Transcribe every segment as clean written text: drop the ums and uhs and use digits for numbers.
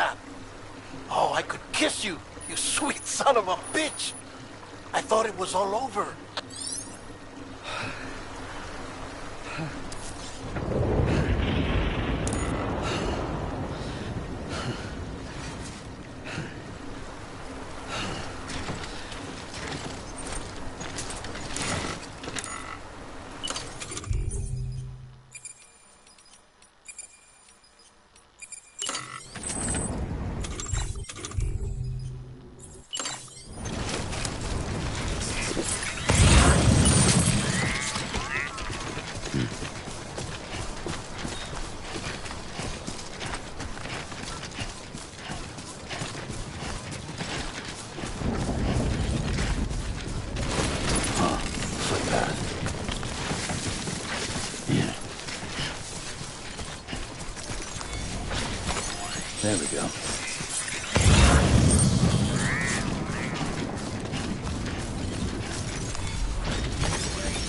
that? Oh, I could kiss you, you sweet son of a bitch. I thought it was all over. There we go.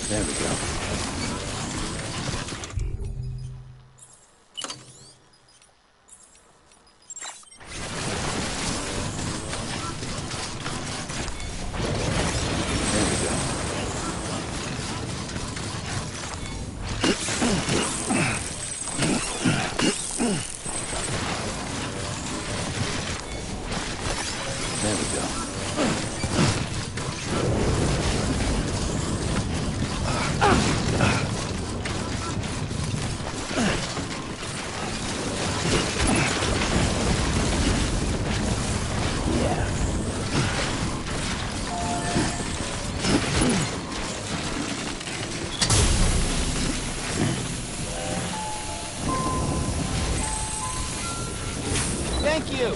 There we go. Thank you.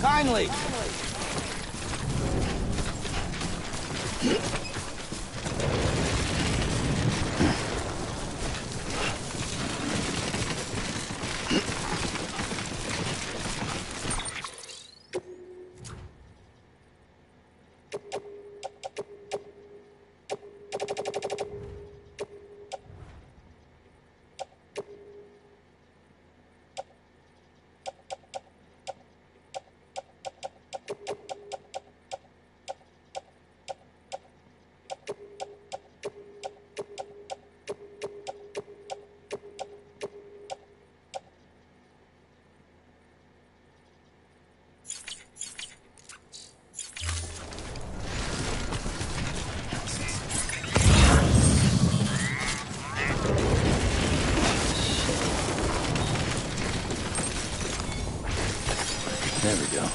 Kindly. There we go.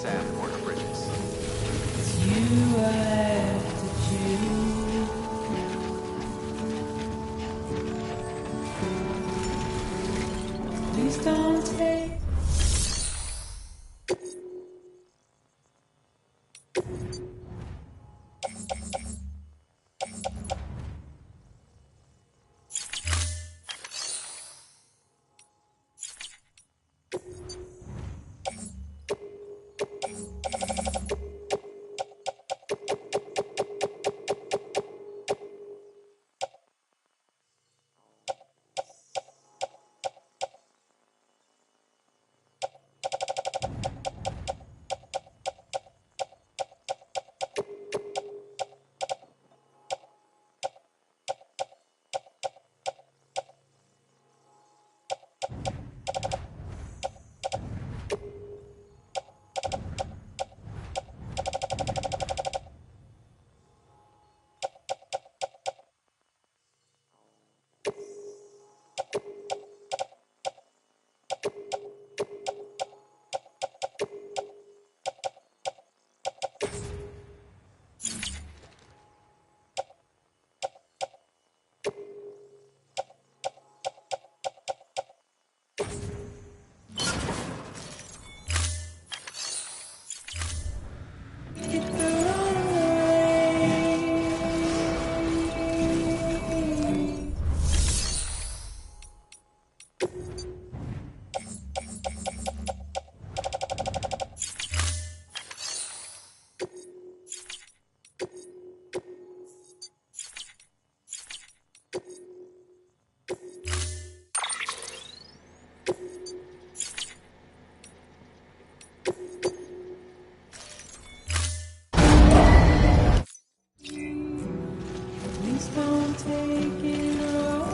Sam or her bridges. You have to choose. Please don't take. Please don't take it all.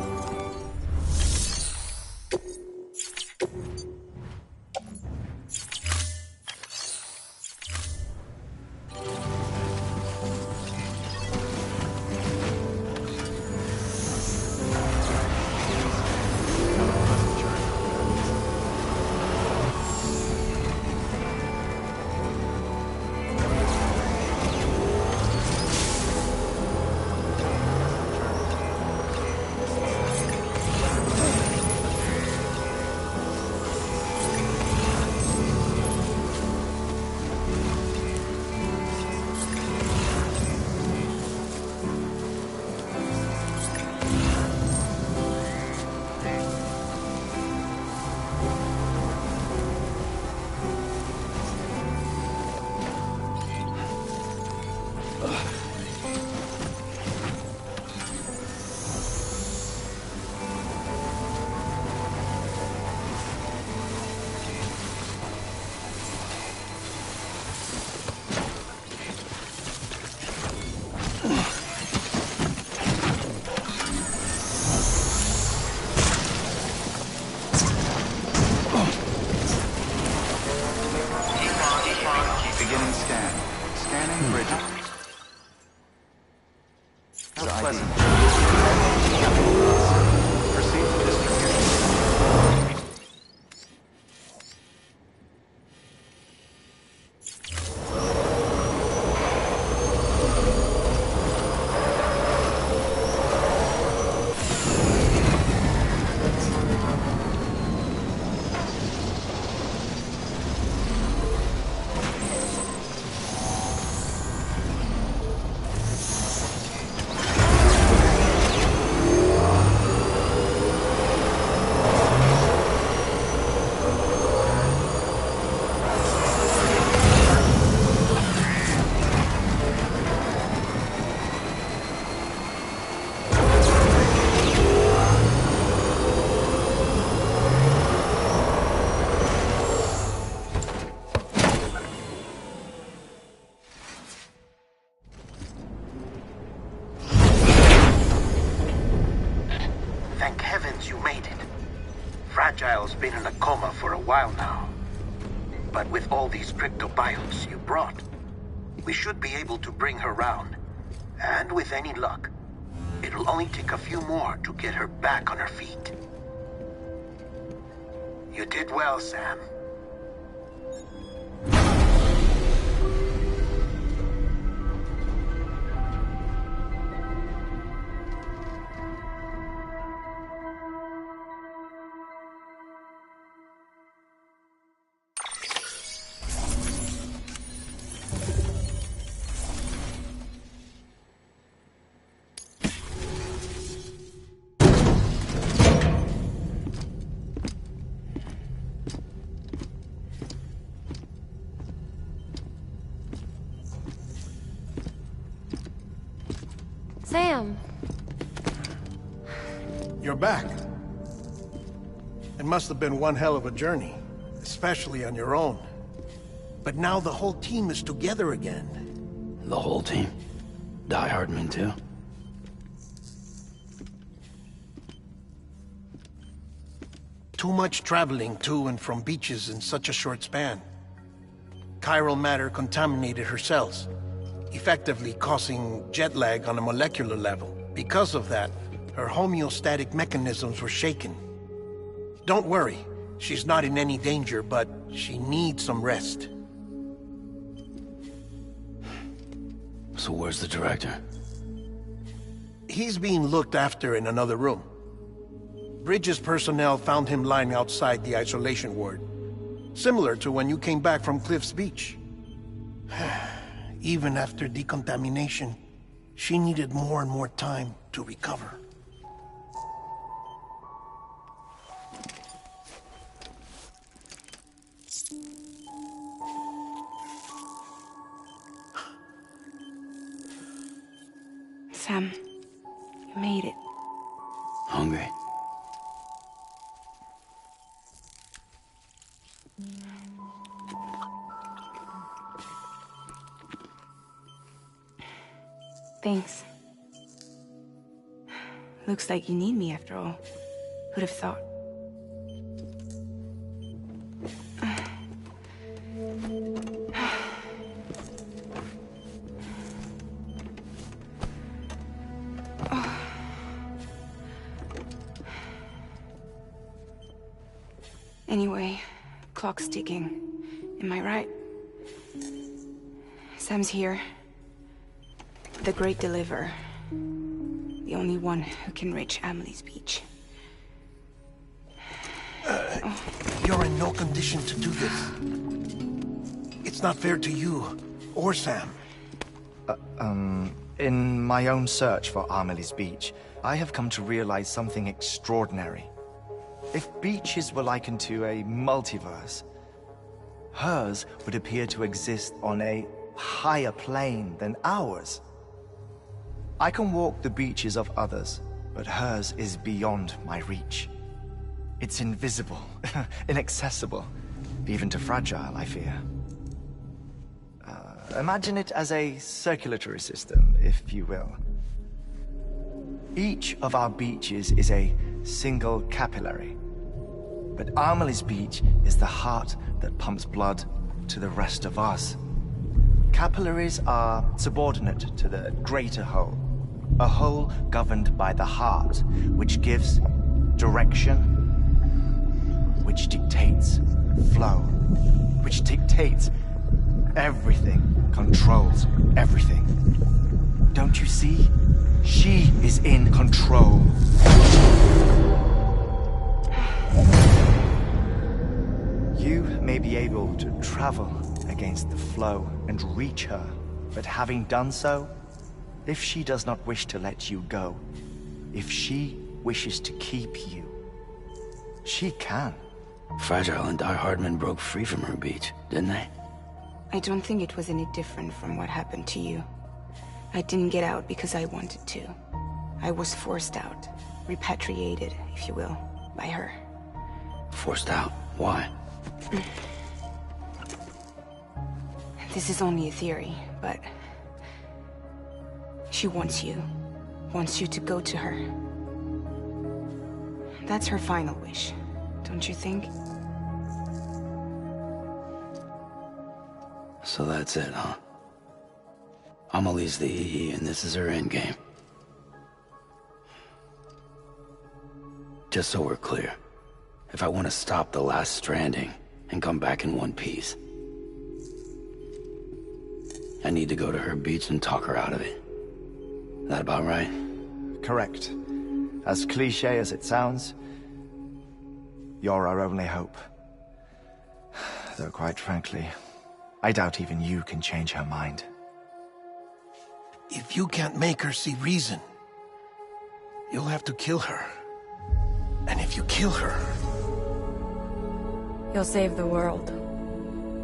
Have a pleasant journey. Beginning scan. Scanning bridges. Have a pleasant journey. Proceed to distribution. Thank heavens you made it. Fragile's been in a coma for a while now. But with all these cryptobiotes you brought, we should be able to bring her round. And with any luck, it'll only take a few more to get her back on her feet. You did well, Sam. Sam. You're back. It must have been one hell of a journey, especially on your own. But now the whole team is together again. The whole team? Die Hardman too? Too much traveling to and from beaches in such a short span. Chiral matter contaminated her cells, effectively causing jet lag on a molecular level. Because of that, her homeostatic mechanisms were shaken. Don't worry, she's not in any danger, but she needs some rest. So where's the director? He's being looked after in another room. Bridges personnel found him lying outside the isolation ward. Similar to when you came back from Cliff's Beach. Even after decontamination, she needed more and more time to recover. Sam, you made it. Hungry? Thanks. Looks like you need me after all. Who'd have thought? Anyway, clock's ticking. Am I right? Sam's here. The Great Deliverer. The only one who can reach Amelie's Beach. You're in no condition to do this. It's not fair to you, or Sam. In my own search for Amelie's Beach, I have come to realize something extraordinary. If beaches were likened to a multiverse, hers would appear to exist on a higher plane than ours. I can walk the beaches of others, but hers is beyond my reach. It's invisible, inaccessible, even to Fragile, I fear. Imagine it as a circulatory system, if you will. Each of our beaches is a single capillary. But Amelie's Beach is the heart that pumps blood to the rest of us. Capillaries are subordinate to the greater whole. A whole governed by the heart, which gives direction, which dictates flow, which dictates everything, controls everything. Don't you see? She is in control. You may be able to travel against the flow and reach her, but having done so, if she does not wish to let you go, if she wishes to keep you, she can. Fragile and Die Hardman broke free from her beach, didn't they? I don't think it was any different from what happened to you. I didn't get out because I wanted to. I was forced out, repatriated, if you will, by her. Forced out? Why? This is only a theory, but she wants you to go to her. That's her final wish, don't you think? So that's it, huh? Amelie's the EE, and this is her endgame. Just so we're clear, if I want to stop the last Stranding and come back in one piece, I need to go to her beach and talk her out of it. That about right? Correct. As cliché as it sounds, you're our only hope. Though quite frankly, I doubt even you can change her mind. If you can't make her see reason, you'll have to kill her. And if you kill her... You'll save the world,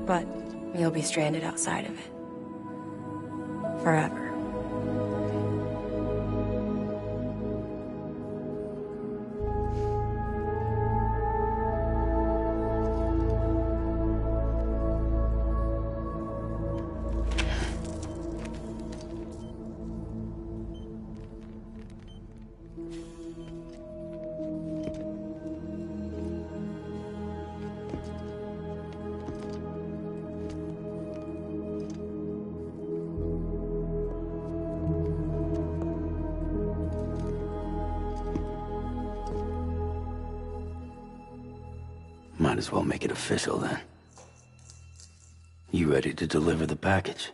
but you'll be stranded outside of it. Forever. might as well make it official then. You ready to deliver the package?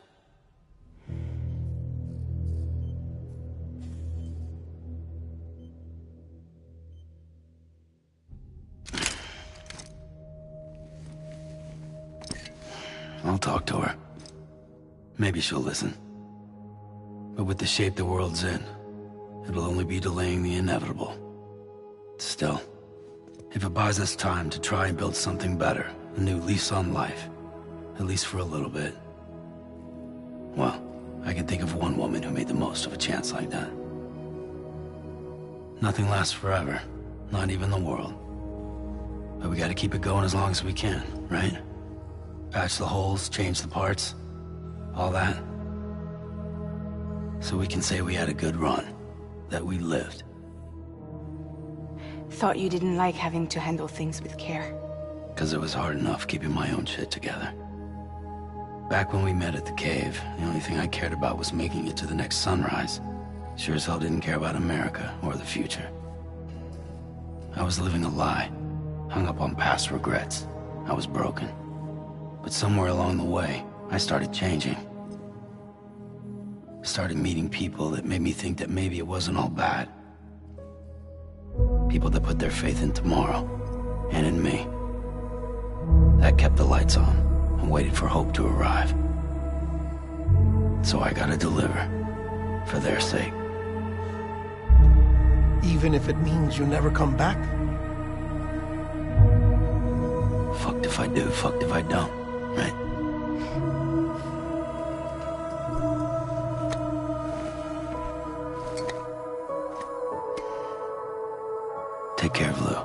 I'll talk to her. Maybe she'll listen. But with the shape the world's in, it'll only be delaying the inevitable. Still, if it buys us time to try and build something better, a new lease on life, at least for a little bit, well, I can think of one woman who made the most of a chance like that. Nothing lasts forever, not even the world. But we gotta keep it going as long as we can, right? Patch the holes, change the parts, all that. So we can say we had a good run, that we lived. Thought you didn't like having to handle things with care. 'Cause it was hard enough keeping my own shit together. Back when we met at the cave, the only thing I cared about was making it to the next sunrise. Sure as hell didn't care about America or the future. I was living a lie, hung up on past regrets. I was broken. But somewhere along the way, I started changing. Started meeting people that made me think that maybe it wasn't all bad. People that put their faith in tomorrow, and in me. That kept the lights on, and waited for hope to arrive. So I gotta deliver, for their sake. Even if it means you never come back? Fucked if I do, fucked if I don't, right? Take care of Lou.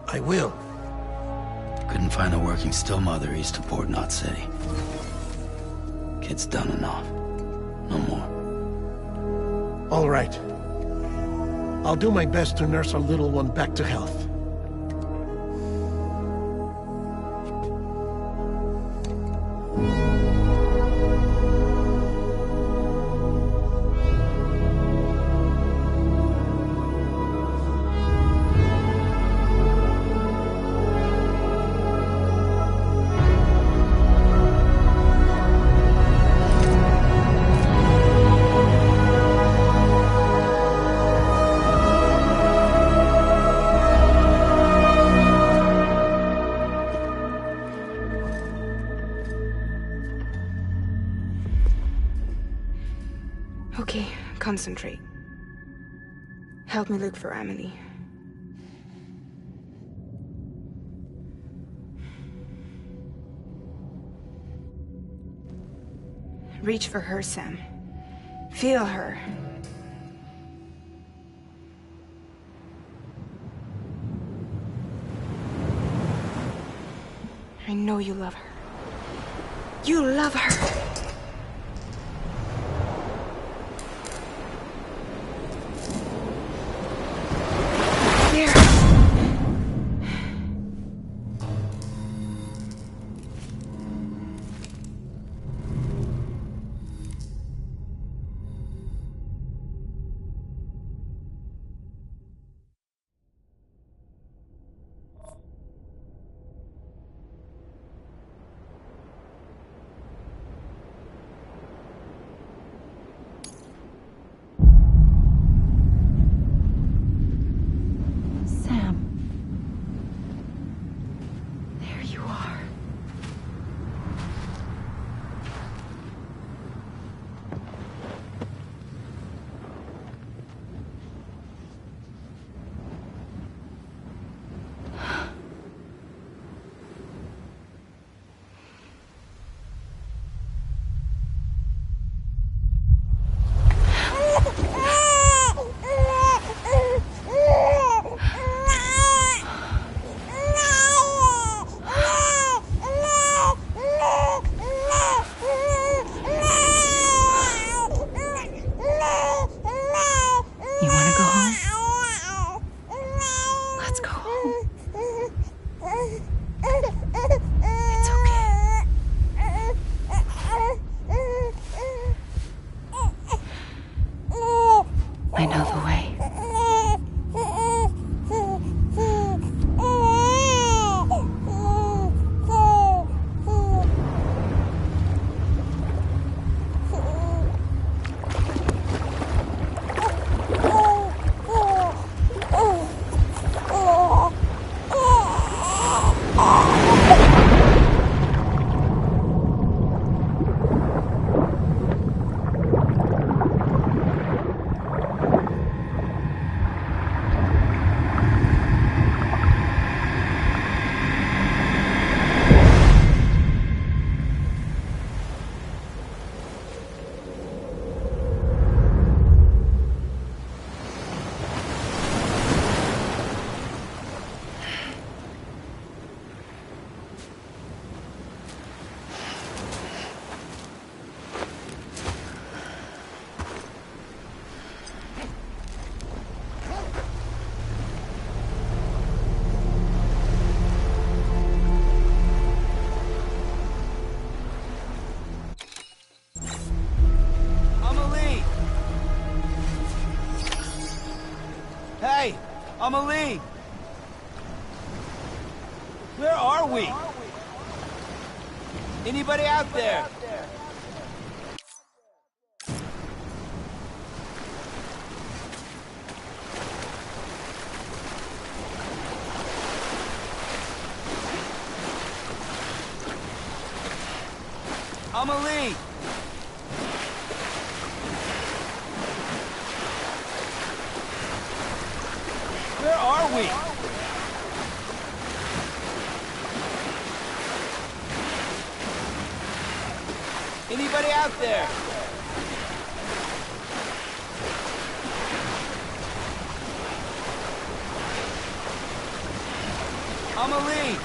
I will. Couldn't find a working still mother east of Port Knot City. Kid's done enough. No more. All right. I'll do my best to nurse our little one back to health. Okay, concentrate. Help me look for Emily. Reach for her, Sam. Feel her. I know you love her. You love her! Amelie! Where are we? Anybody out there? Amelie! Where are we? Anybody out there? Amelie!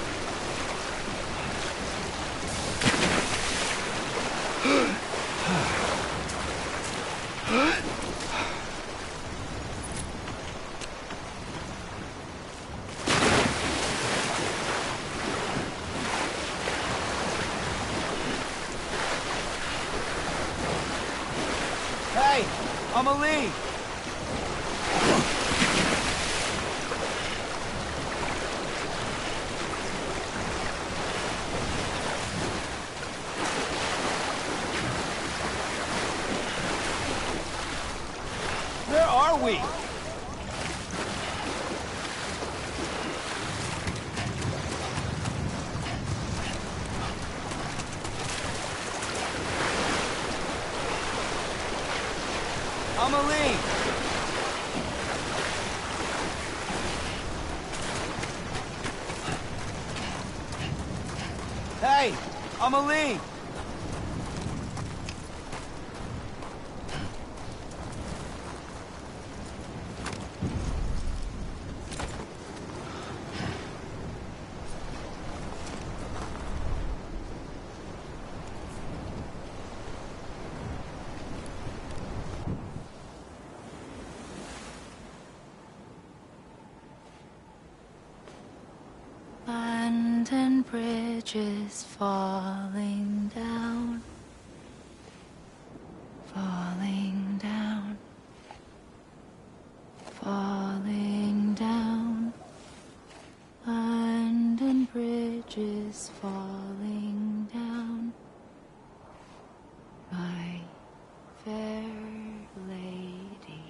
Hey, Amelie! Where are we? Amelie! Hey, Amelie! London Bridge is falling down, falling down, falling down. London Bridge is falling down, my fair lady.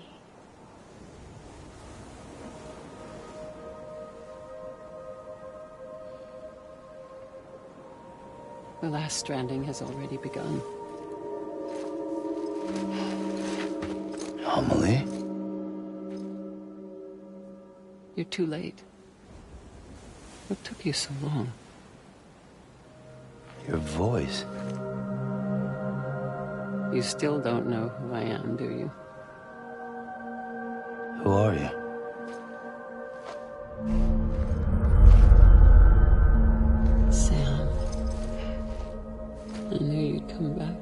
The last stranding has already begun. Amelie? You're too late. What took you so long? Your voice. You still don't know who I am, do you? Who are you? Sam. I knew you'd come back.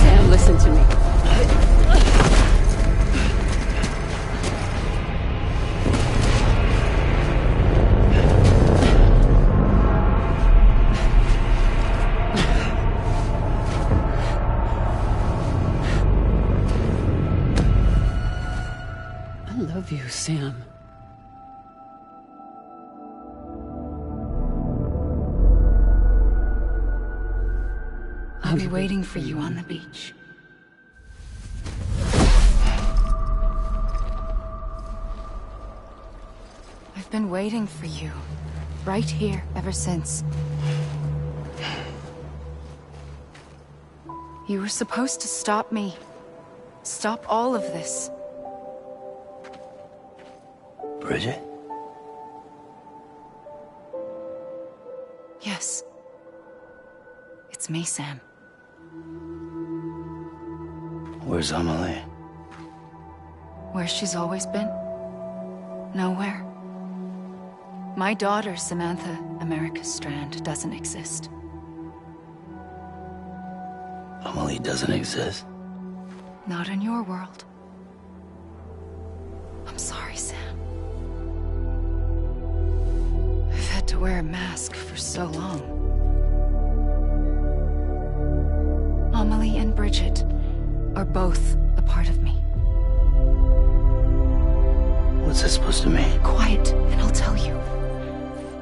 Sam, listen to me. I love you, Sam. I'll be waiting for you on the beach. I've been waiting for you, right here, ever since. You were supposed to stop me. Stop all of this. Bridget? Yes. It's me, Sam. Where's Amelie? Where she's always been. Nowhere. My daughter, Samantha America Strand, doesn't exist. Amelie doesn't exist. Not in your world. I'm sorry, Sam. I've had to wear a mask for so long. Amelie and Bridget are both a part of me. What's this supposed to mean? Quiet, and I'll tell you.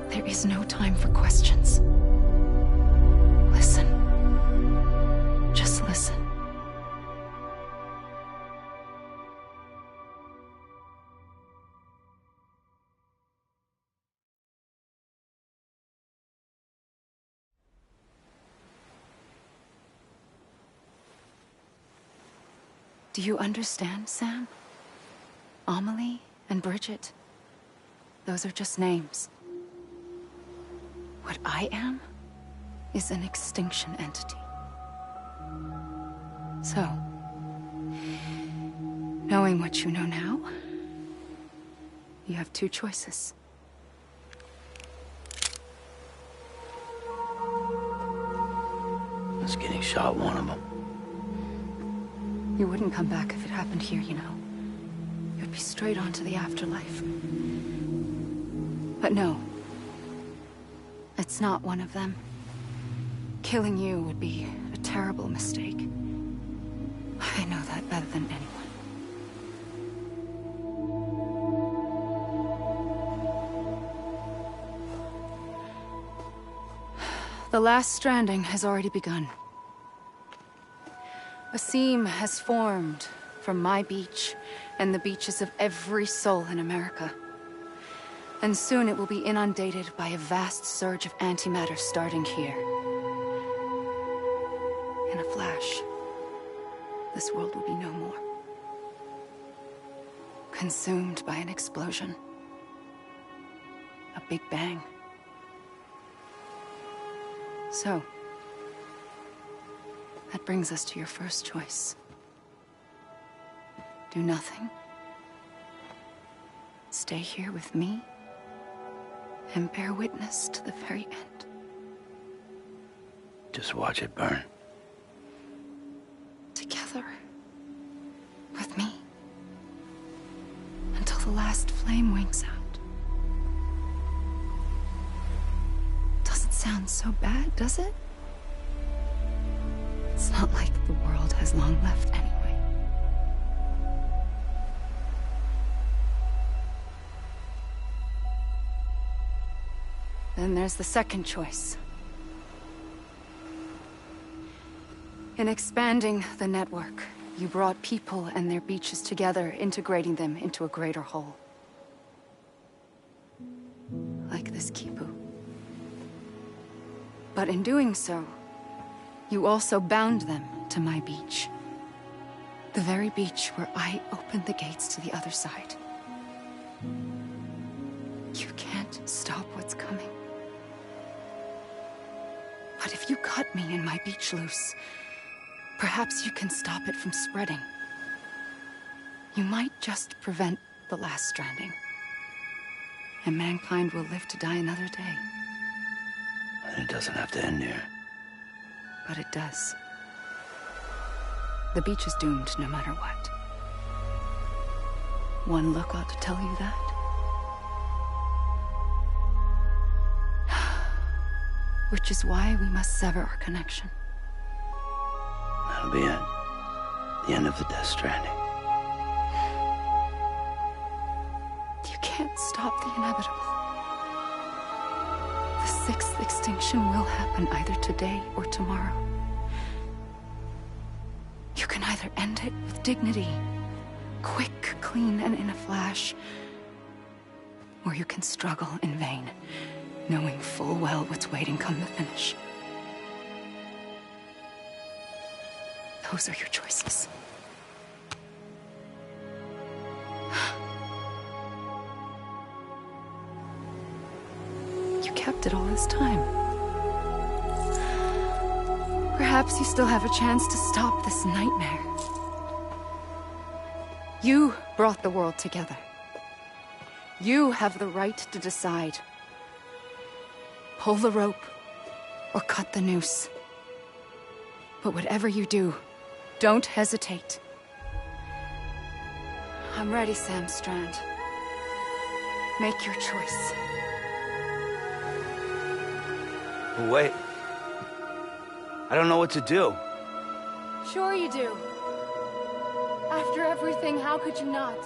There is no time for questions. Listen. Just listen. Do you understand, Sam? Amelie and Bridget, those are just names. What I am is an extinction entity. So, knowing what you know now, you have two choices. Was getting shot one of them. You wouldn't come back if it happened here, you know. You'd be straight on to the afterlife. But no. It's not one of them. Killing you would be a terrible mistake. I know that better than anyone. The last stranding has already begun. A seam has formed from my beach and the beaches of every soul in America. And soon it will be inundated by a vast surge of antimatter starting here. In a flash, this world will be no more. Consumed by an explosion. A big bang. So, that brings us to your first choice. Do nothing. Stay here with me. And bear witness to the very end. Just watch it burn. Together. With me. Until the last flame winks out. Doesn't sound so bad, does it? It's not like the world has long left anyway. Then there's the second choice. In expanding the network, you brought people and their beaches together, integrating them into a greater whole. Like this Kipu. But in doing so, you also bound them to my beach. The very beach where I opened the gates to the other side. You can't stop what's coming. But if you cut me and my beach loose, perhaps you can stop it from spreading. You might just prevent the last stranding. And mankind will live to die another day. And it doesn't have to end here. But it does. The beach is doomed no matter what. One look ought to tell you that. Which is why we must sever our connection. That'll be it. The end of the Death Stranding. You can't stop the inevitable. The sixth extinction will happen either today or tomorrow. You can either end it with dignity, quick, clean, and in a flash, or you can struggle in vain, knowing full well what's waiting come the finish. Those are your choices. You kept it all this time. Perhaps you still have a chance to stop this nightmare. You brought the world together. You have the right to decide Pull the rope, or cut the noose. But whatever you do, don't hesitate. I'm ready, Sam Strand. Make your choice. But wait. I don't know what to do. Sure you do. After everything, how could you not?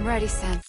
I'm ready, Sam.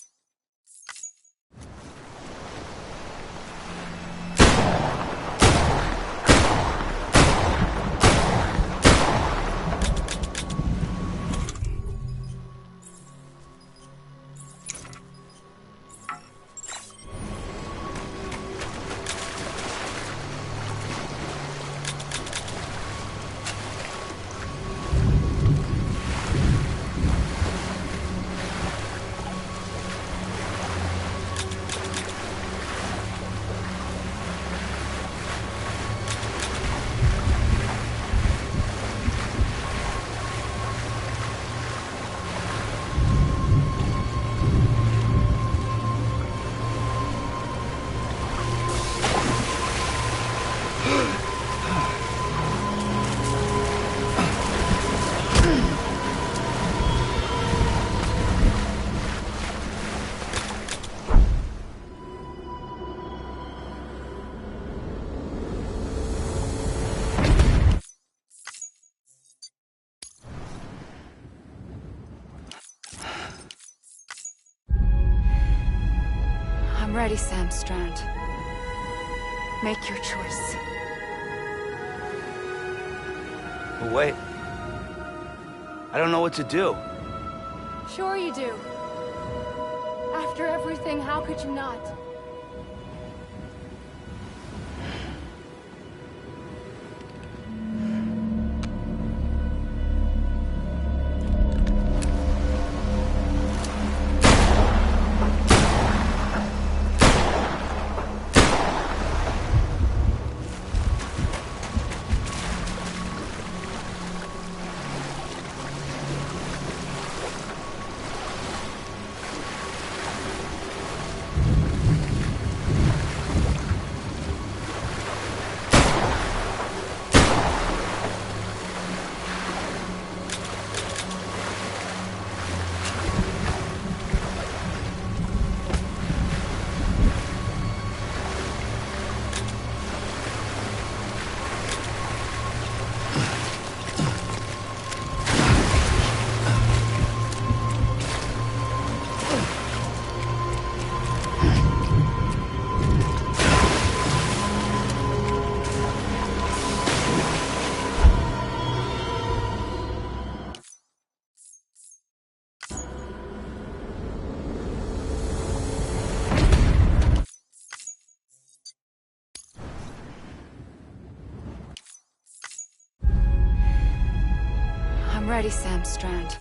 I'm ready, Sam Strand. Make your choice. But wait. I don't know what to do. Sure you do. After everything, how could you not? I'm ready, Sam Strand.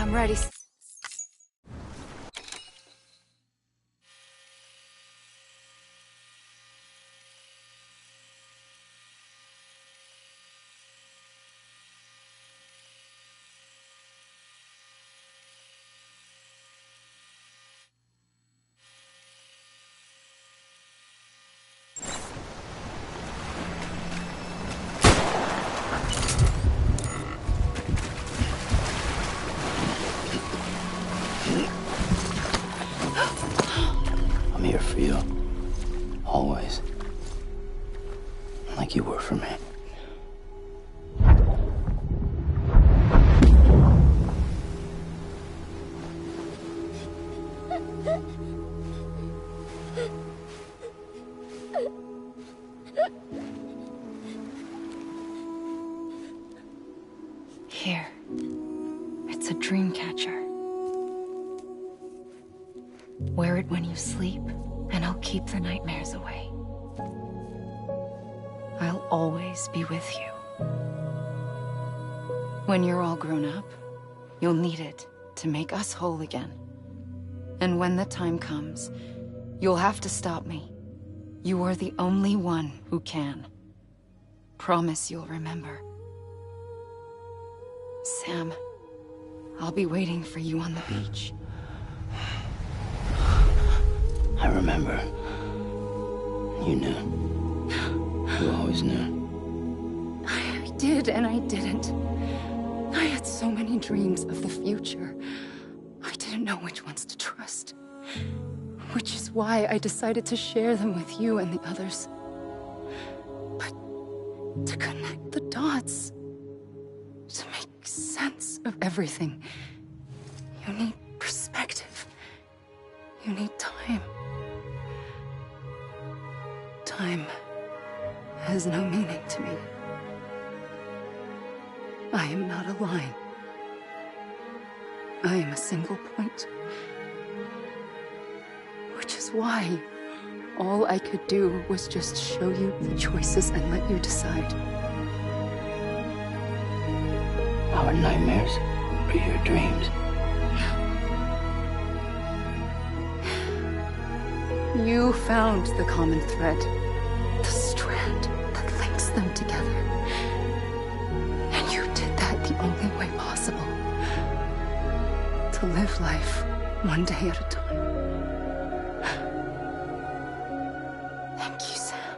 I'm ready. I'm here for you. Always. Like you were for me. Here. It's a dream catcher. Wear it when you sleep, and I'll keep the nightmares away. I'll always be with you. When you're all grown up, you'll need it to make us whole again. And when the time comes, you'll have to stop me. You are the only one who can. Promise you'll remember. Sam, I'll be waiting for you on the beach. I remember. You knew. You always knew. I did and I didn't. I had so many dreams of the future. I didn't know which ones to trust. Which is why I decided to share them with you and the others. But to connect the dots, to make sense of everything, You need perspective. You need time. Time has no meaning to me. I am not a line. I am a single point. Which is why all I could do was just show you the choices and let you decide. Our nightmares are your dreams. You found the common thread, the strand that links them together. And you did that the only way possible. To live life one day at a time. Thank you, Sam.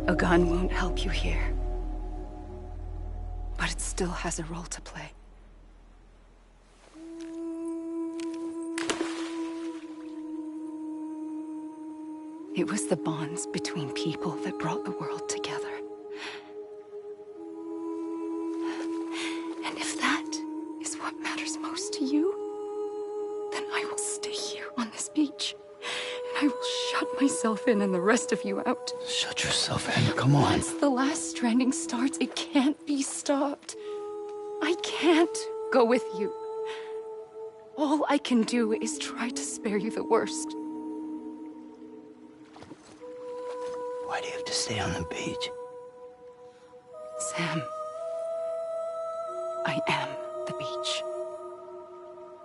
A gun won't help you here. But it still has a role to play. It was the bonds between people that brought the world together. And if that is what matters most to you, then I will stay here on this beach. And I will shut myself in and the rest of you out. Shut yourself in, come on. Once the last stranding starts, it can't be stopped. I can't go with you. All I can do is try to spare you the worst. Why do you have to stay on the beach? Sam, I am the beach.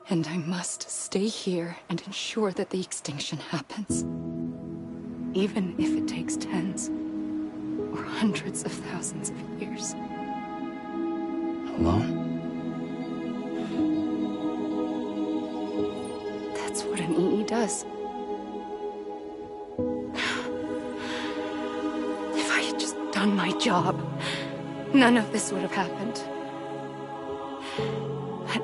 And I must stay here and ensure that the extinction happens. Even if it takes tens or hundreds of thousands of years. Alone? That's what an EE does. If I had just done my job, none of this would have happened. But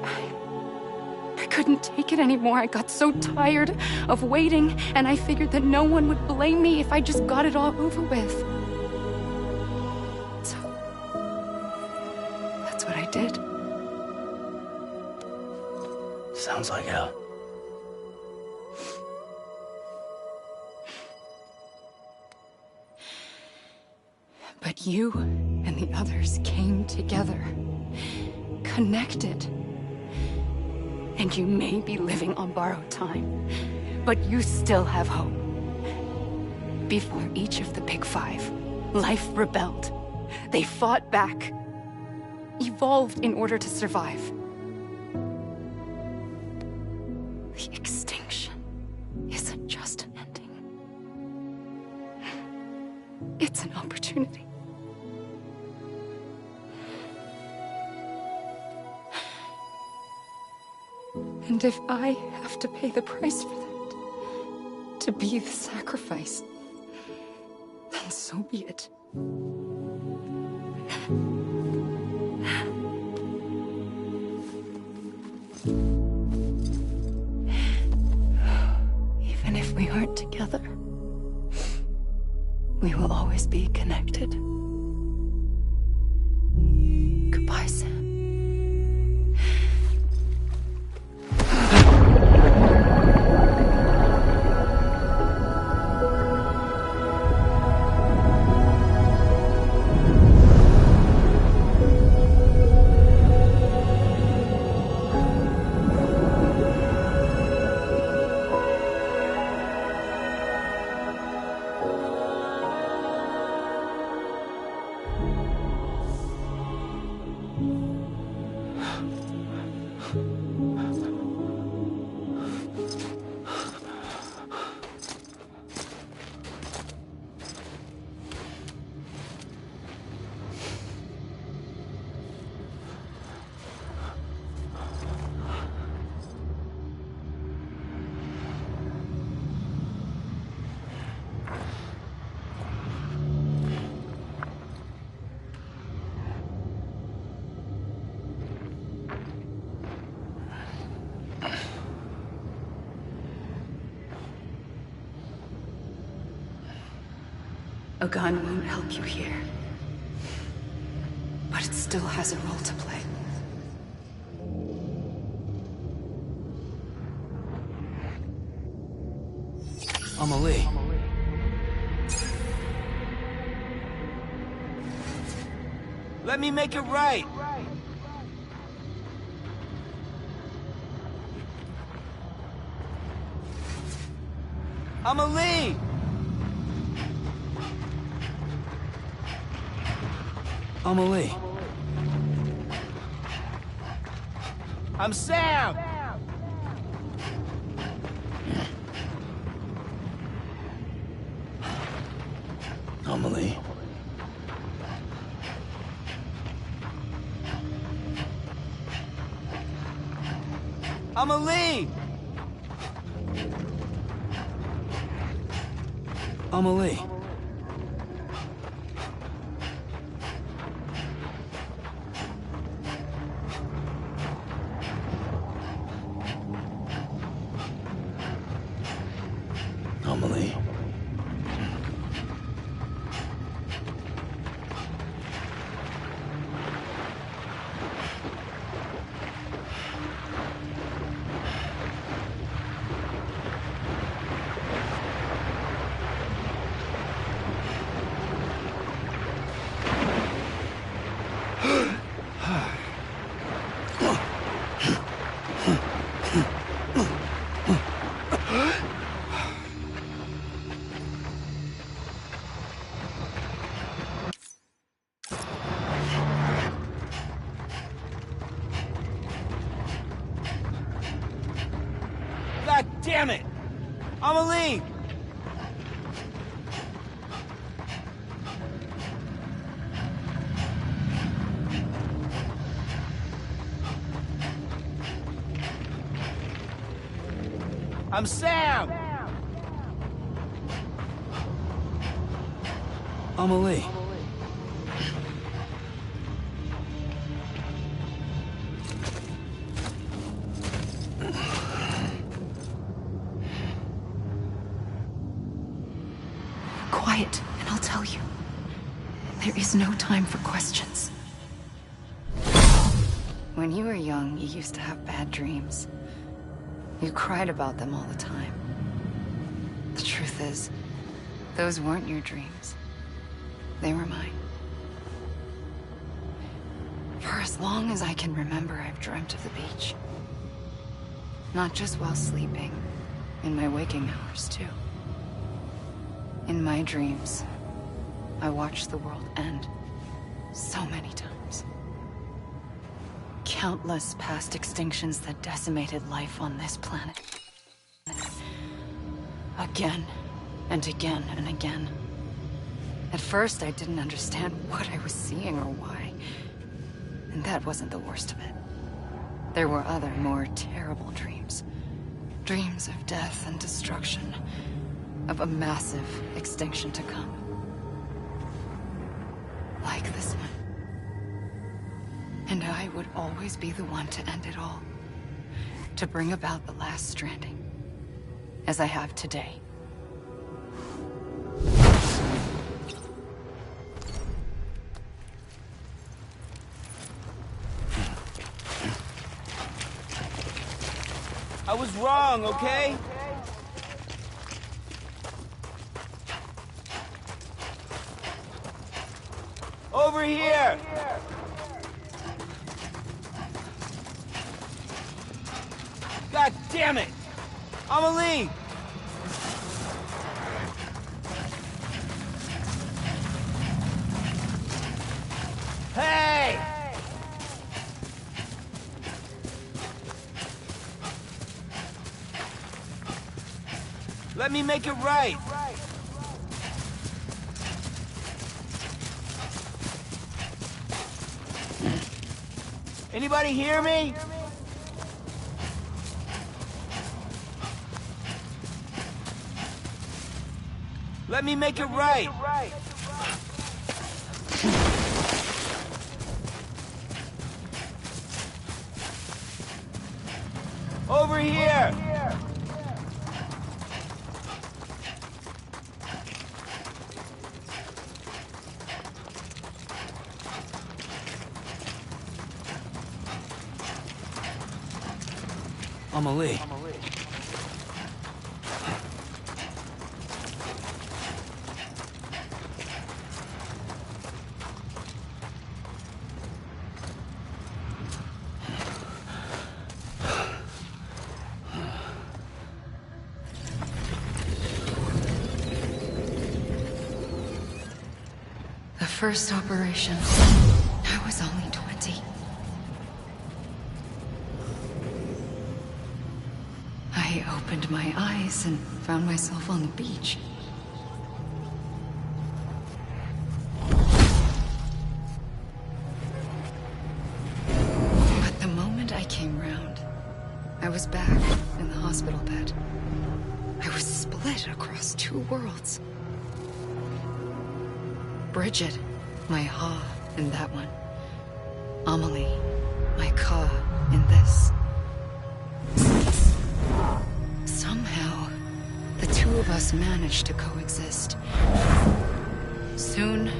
I couldn't take it anymore. I got so tired of waiting, and I figured that no one would blame me if I just got it all over with. So, that's what I did. Sounds like hell. But you and the others came together, connected. And you may be living on borrowed time, but you still have hope. Before each of the Big Five, life rebelled. They fought back, evolved in order to survive. The extinction isn't just an ending. It's an opportunity. And if I have to pay the price for that, to be the sacrifice, then so be it. Even if we aren't together, we will always be connected. Goodbye, Sam. A gun won't help you here. But it still has a role to play. Amelie. Let me make it right. Amelie! Amelie. I'm Sam! Amelie. Amelie! Amelie. Amelie. God damn it! Amelie! I'm Sam! Amelie. Quiet, and I'll tell you. There is no time for questions. When you were young, you used to have bad dreams. You cried about them all the time. The truth is, those weren't your dreams. They were mine. For as long as I can remember, I've dreamt of the beach. Not just while sleeping, in my waking hours, too. In my dreams, I watched the world end so many times. Countless past extinctions that decimated life on this planet. Again, and again, and again. At first, I didn't understand what I was seeing or why. And that wasn't the worst of it. There were other, more terrible dreams. Dreams of death and destruction. Of a massive extinction to come. Like this one. And I would always be the one to end it all. To bring about the last stranding. As I have today. I was wrong, okay? Over here! God damn it! Amelie! Hey! Let me make it right. Anybody hear me? Let me make it right. Over here. Amelie. The first operation, I was only 20. I opened my eyes and found myself on the beach. But the moment I came round, I was back in the hospital bed. I was split across two worlds. Bridget, my Ha in that one. Amelie, my Ka in this. Somehow, the two of us managed to coexist. Soon,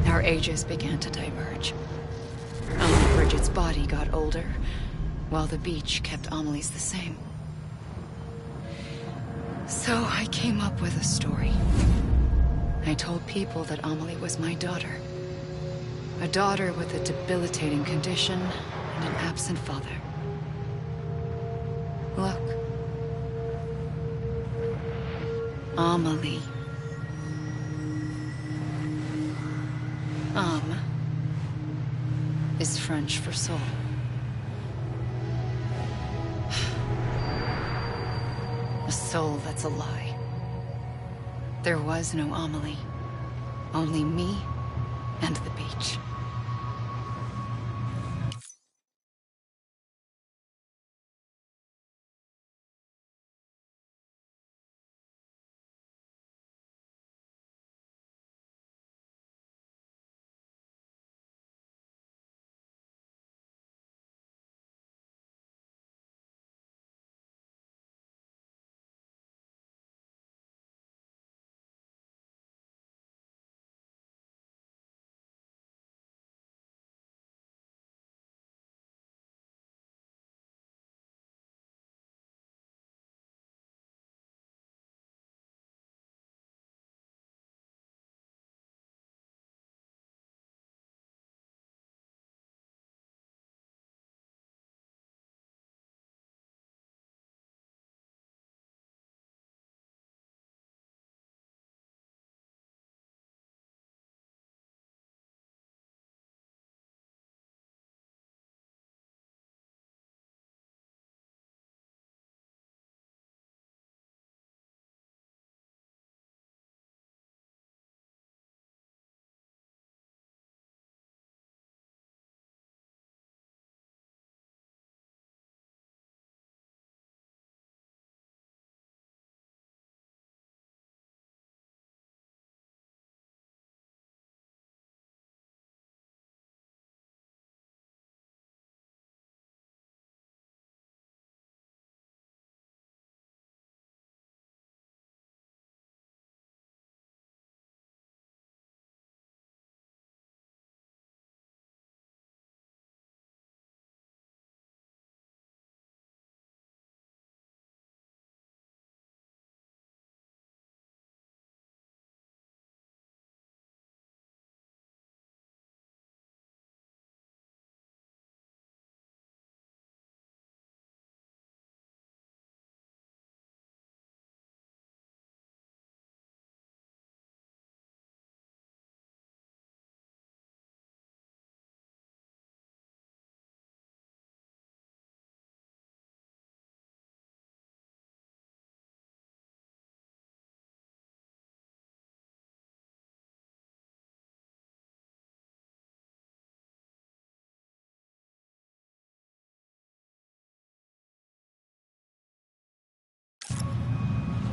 our ages began to diverge. Only Bridget's body got older, while the beach kept Amelie's the same. So I came up with a story. I told people that Amelie was my daughter. A daughter with a debilitating condition and an absent father. Look. Amelie. Âme is French for soul. A soul that's a lie. There was no Amelie. Only me and the beach.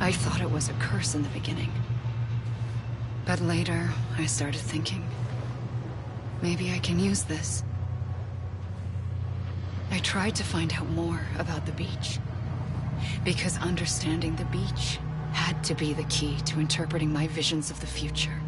I thought it was a curse in the beginning. But later, I started thinking, maybe I can use this. I tried to find out more about the beach. Because understanding the beach had to be the key to interpreting my visions of the future.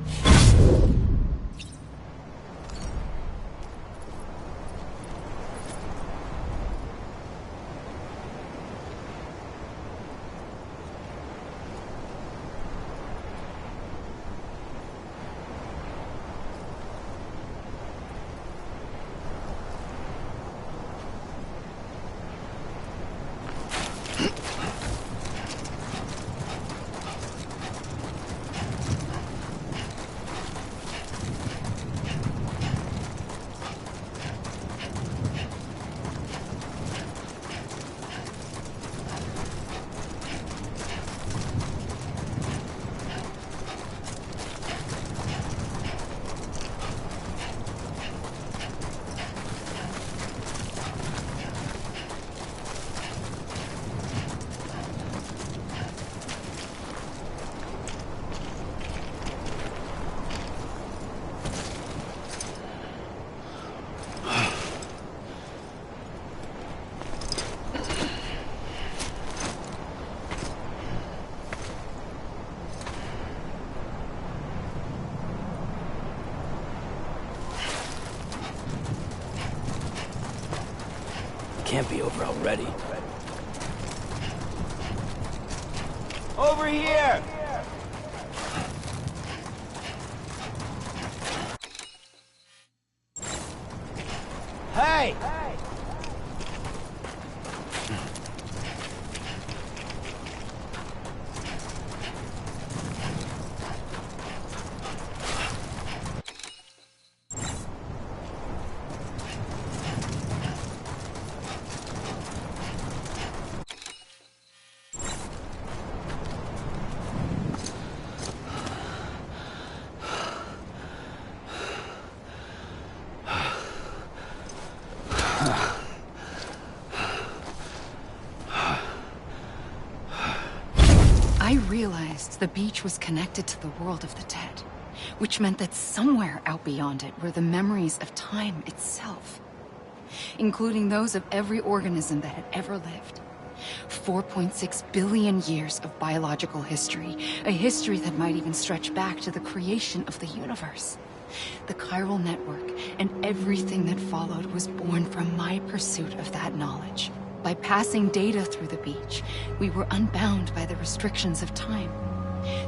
Can't be over already. Over here! Hey! I realized the beach was connected to the world of the dead, which meant that somewhere out beyond it were the memories of time itself, including those of every organism that had ever lived. 4.6 billion years of biological history, a history that might even stretch back to the creation of the universe. The chiral network and everything that followed was born from my pursuit of that knowledge. By passing data through the beach, we were unbound by the restrictions of time.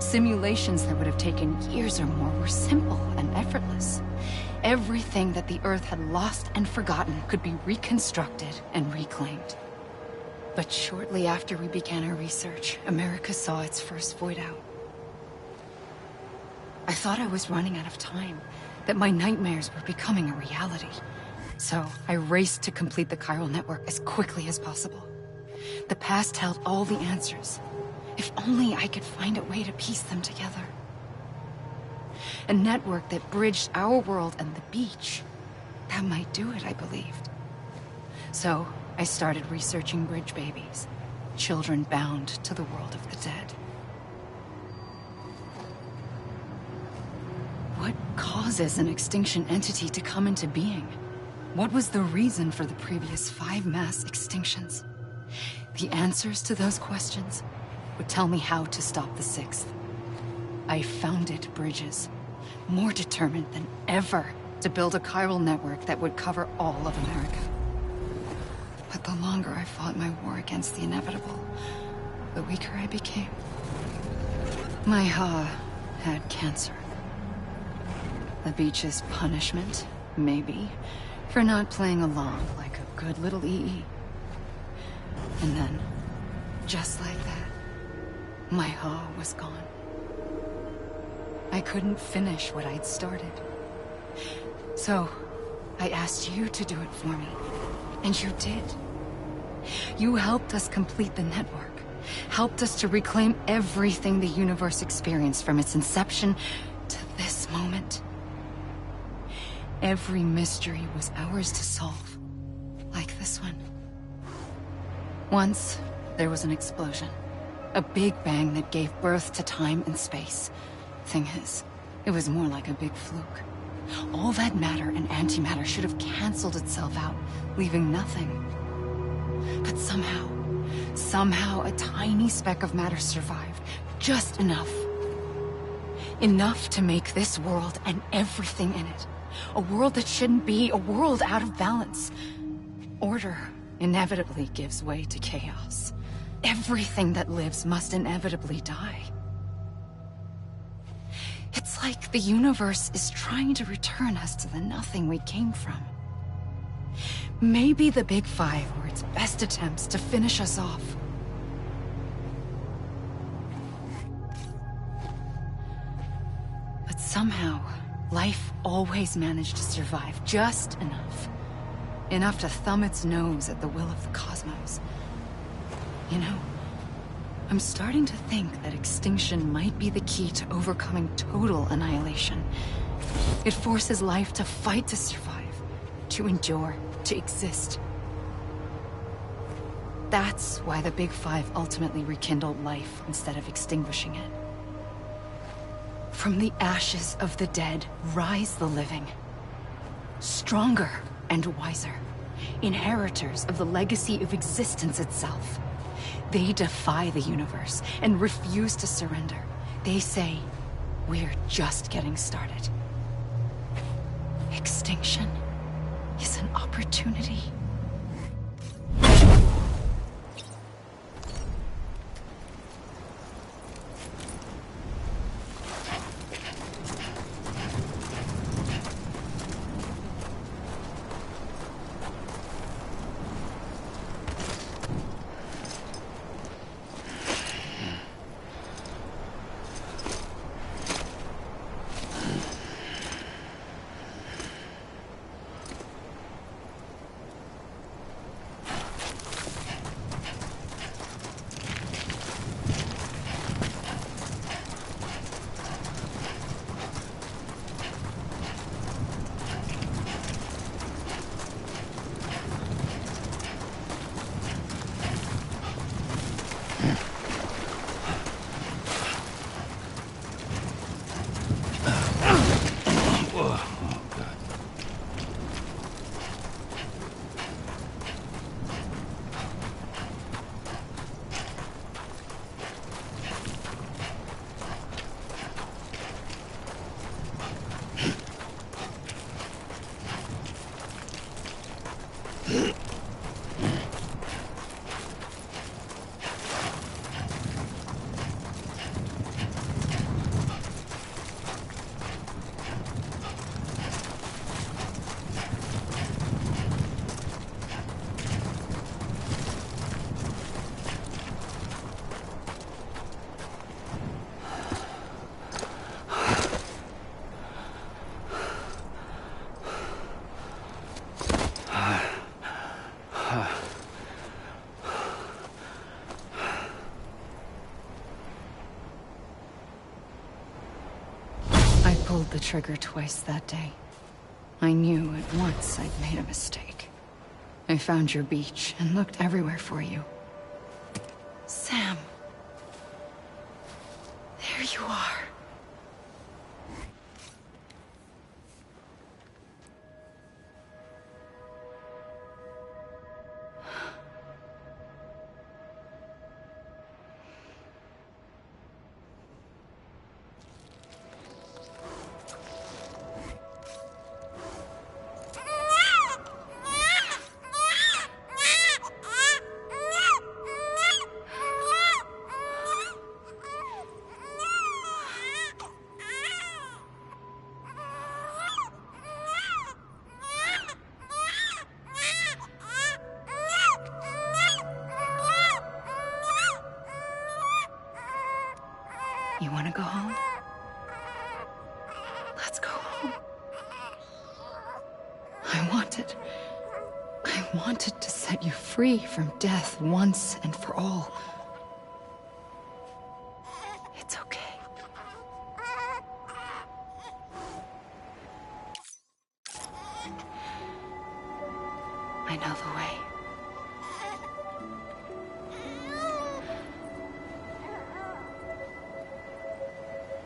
Simulations that would have taken years or more were simple and effortless. Everything that the Earth had lost and forgotten could be reconstructed and reclaimed. But shortly after we began our research, America saw its first void out. I thought I was running out of time, that my nightmares were becoming a reality. So I raced to complete the chiral network as quickly as possible. The past held all the answers. If only I could find a way to piece them together. A network that bridged our world and the beach. That might do it, I believed. So I started researching bridge babies, children bound to the world of the dead. What causes an extinction entity to come into being? What was the reason for the previous 5 mass extinctions? The answers to those questions would tell me how to stop the 6th. I founded bridges, more determined than ever to build a chiral network that would cover all of America. But the longer I fought my war against the inevitable, the weaker I became. My Ha had cancer. The beach's punishment, maybe, for not playing along like a good little EE. And then, just like that, my Ha was gone. I couldn't finish what I'd started. So, I asked you to do it for me. And you did. You helped us complete the network. Helped us to reclaim everything the universe experienced from its inception to this moment. Every mystery was ours to solve, like this one. Once, there was an explosion. A big bang that gave birth to time and space. Thing is, it was more like a big fluke. All that matter and antimatter should have canceled itself out, leaving nothing. But somehow a tiny speck of matter survived. Just enough. Enough to make this world and everything in it. A world that shouldn't be, a world out of balance. Order inevitably gives way to chaos. Everything that lives must inevitably die. It's like the universe is trying to return us to the nothing we came from. Maybe the Big Five were its best attempts to finish us off. But somehow, life always managed to survive just enough. Enough to thumb its nose at the will of the cosmos. You know, I'm starting to think that extinction might be the key to overcoming total annihilation. It forces life to fight to survive, to endure, to exist. That's why the Big Five ultimately rekindled life instead of extinguishing it. From the ashes of the dead rise the living. Stronger and wiser. Inheritors of the legacy of existence itself. They defy the universe and refuse to surrender. They say, we're just getting started. Extinction is an opportunity. pulled the trigger twice that day. I knew at once I'd made a mistake. I found your beach and looked everywhere for you. Sam. There you are. You want to go home? Let's go home. I wanted to set you free from death once and for all. It's okay. I know the way.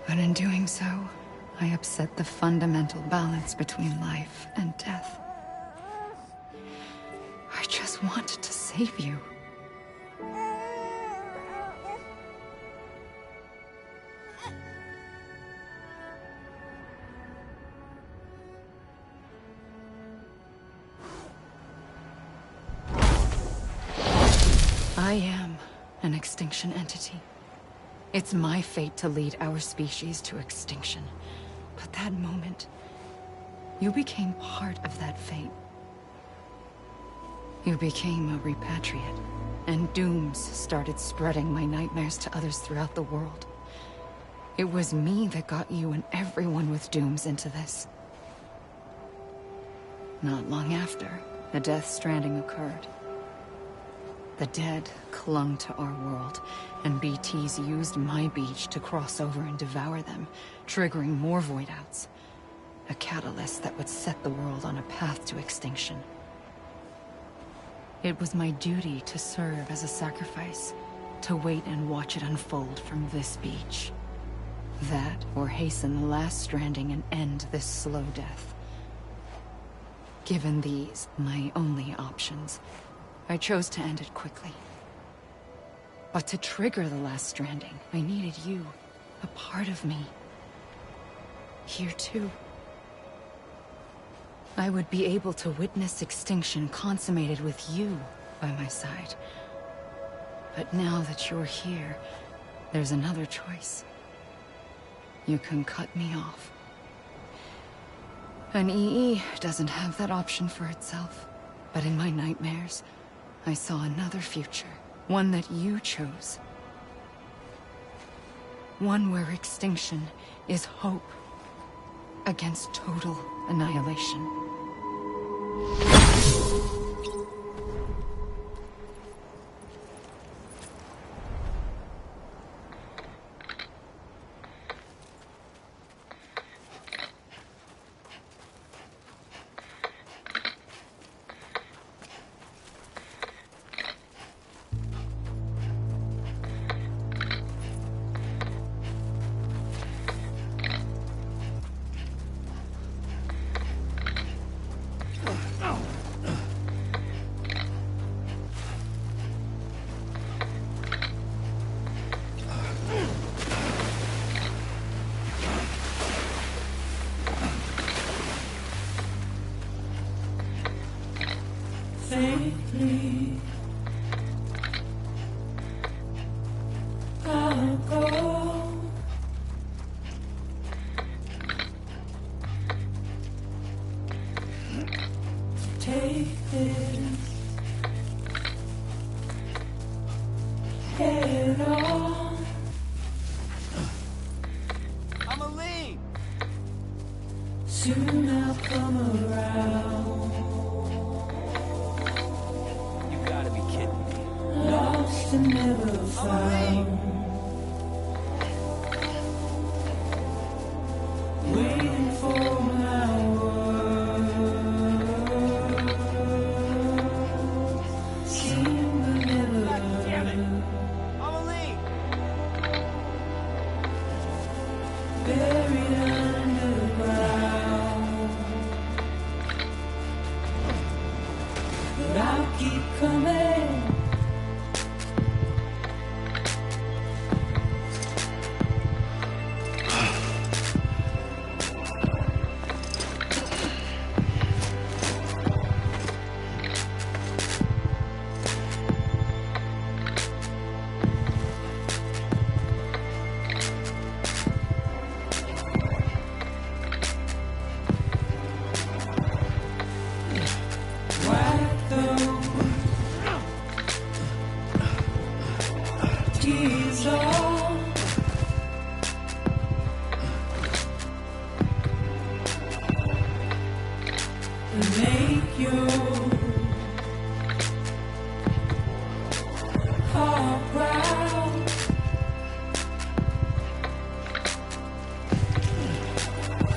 But in doing so, I upset the fundamental balance between life and death. I just wanted to save you. I am an extinction entity. It's my fate to lead our species to extinction. But that moment, you became part of that fate. You became a repatriate, and dooms started spreading my nightmares to others throughout the world. It was me that got you and everyone with dooms into this. Not long after, the Death Stranding occurred. The dead clung to our world, and BTs used my beach to cross over and devour them, triggering more void outs. A catalyst that would set the world on a path to extinction. It was my duty to serve as a sacrifice, to wait and watch it unfold from this beach. That, or hasten the last stranding and end this slow death. Given these, my only options, I chose to end it quickly. But to trigger the last stranding, I needed you, a part of me. Here too. I would be able to witness extinction consummated with you by my side. But now that you're here, there's another choice. You can cut me off. An EE doesn't have that option for itself. But in my nightmares, I saw another future. One that you chose. One where extinction is hope against total annihilation. Safely, I'll go. Take this head on. I'ma leave. Soon I'll come around. Lost and never found. Wait. coming. Tears all and make your heart proud.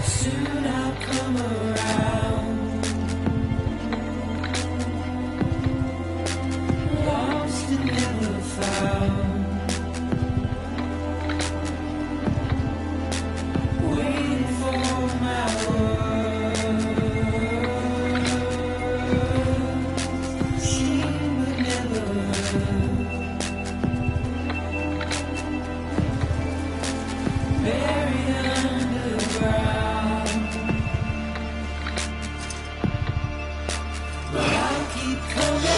Soon I'll come around, lost and never found. Waiting for my word, seen but never heard, buried underground. But I'll keep coming.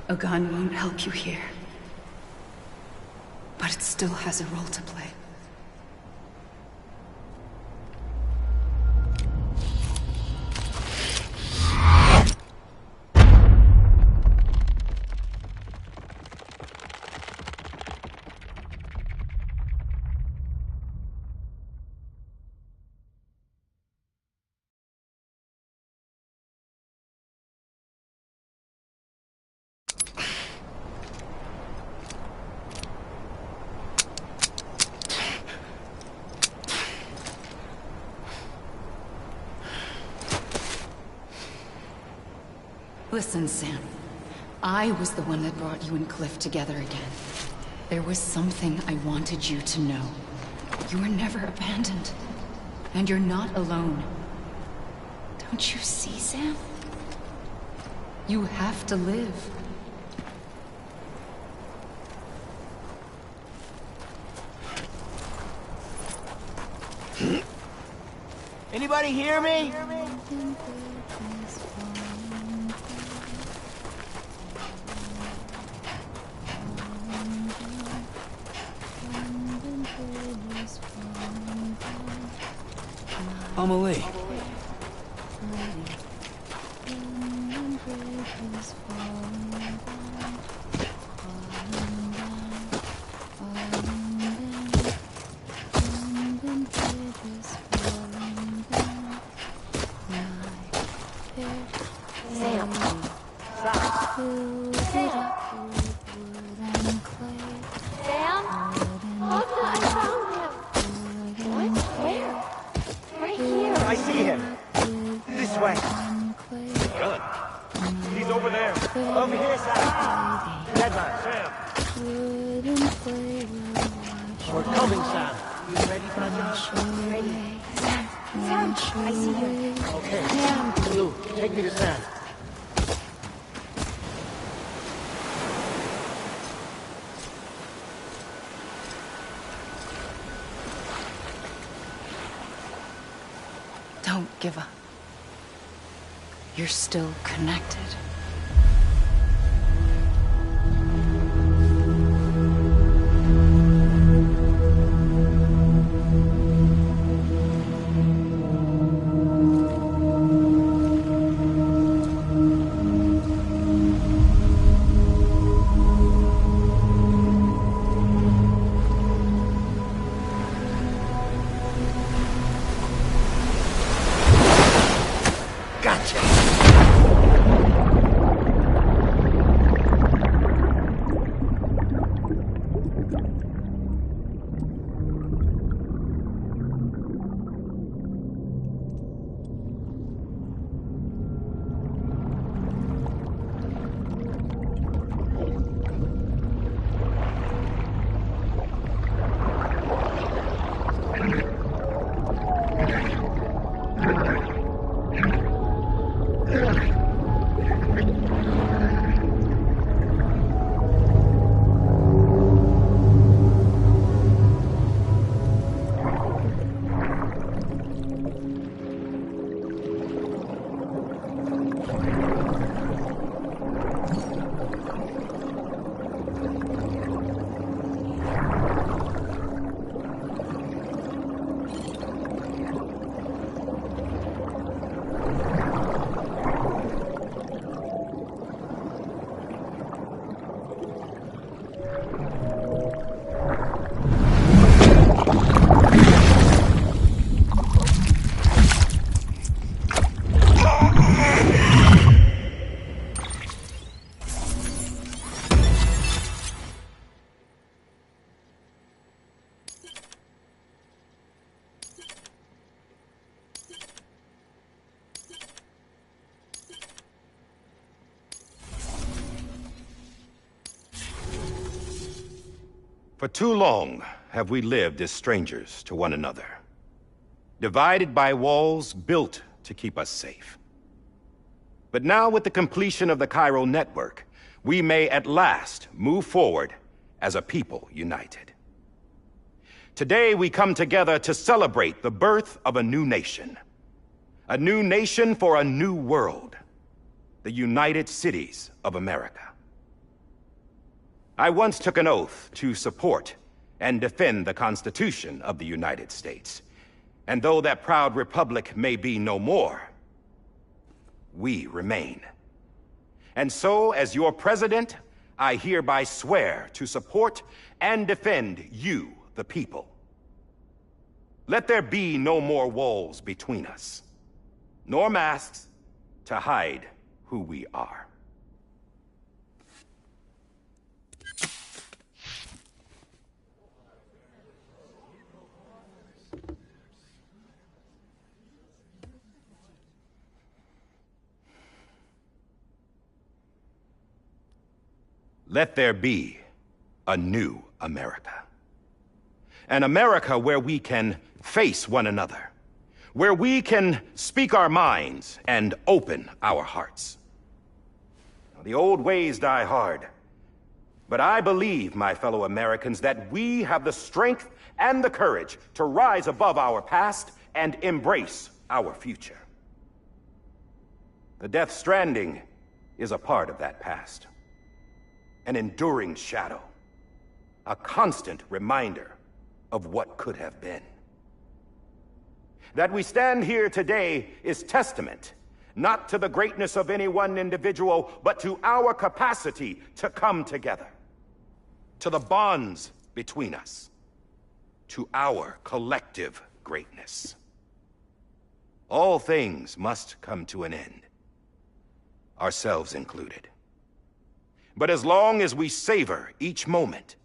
A gun won't help you here. But it still has a role to play. Listen, Sam. I was the one that brought you and Cliff together again. There was something I wanted you to know. You were never abandoned. And you're not alone. Don't you see, Sam? You have to live. Anybody hear me? Amelie. I see him. This way. Good. He's over there. Over here, Sam. Deadline. Sam. We're coming, Sam. You ready, Fragile? Ready. Sam, I see you. Okay. Blue, take me to Sam. Don't give up. You're still connected. For too long have we lived as strangers to one another, divided by walls built to keep us safe. But now, with the completion of the Chiral network, we may at last move forward as a people united. Today, we come together to celebrate the birth of a new nation for a new world, the United Cities of America. I once took an oath to support and defend the Constitution of the United States. And though that proud republic may be no more, we remain. And so, as your president, I hereby swear to support and defend you, the people. Let there be no more walls between us, nor masks to hide who we are. let there be a new America. An America where we can face one another, where we can speak our minds and open our hearts. The old ways die hard, but I believe, my fellow Americans, that we have the strength and the courage to rise above our past and embrace our future. The Death Stranding is a part of that past. An enduring shadow. A constant reminder of what could have been. That we stand here today is testament, not to the greatness of any one individual, but to our capacity to come together. To the bonds between us. To our collective greatness. All things must come to an end. Ourselves included. But as long as we savor each moment,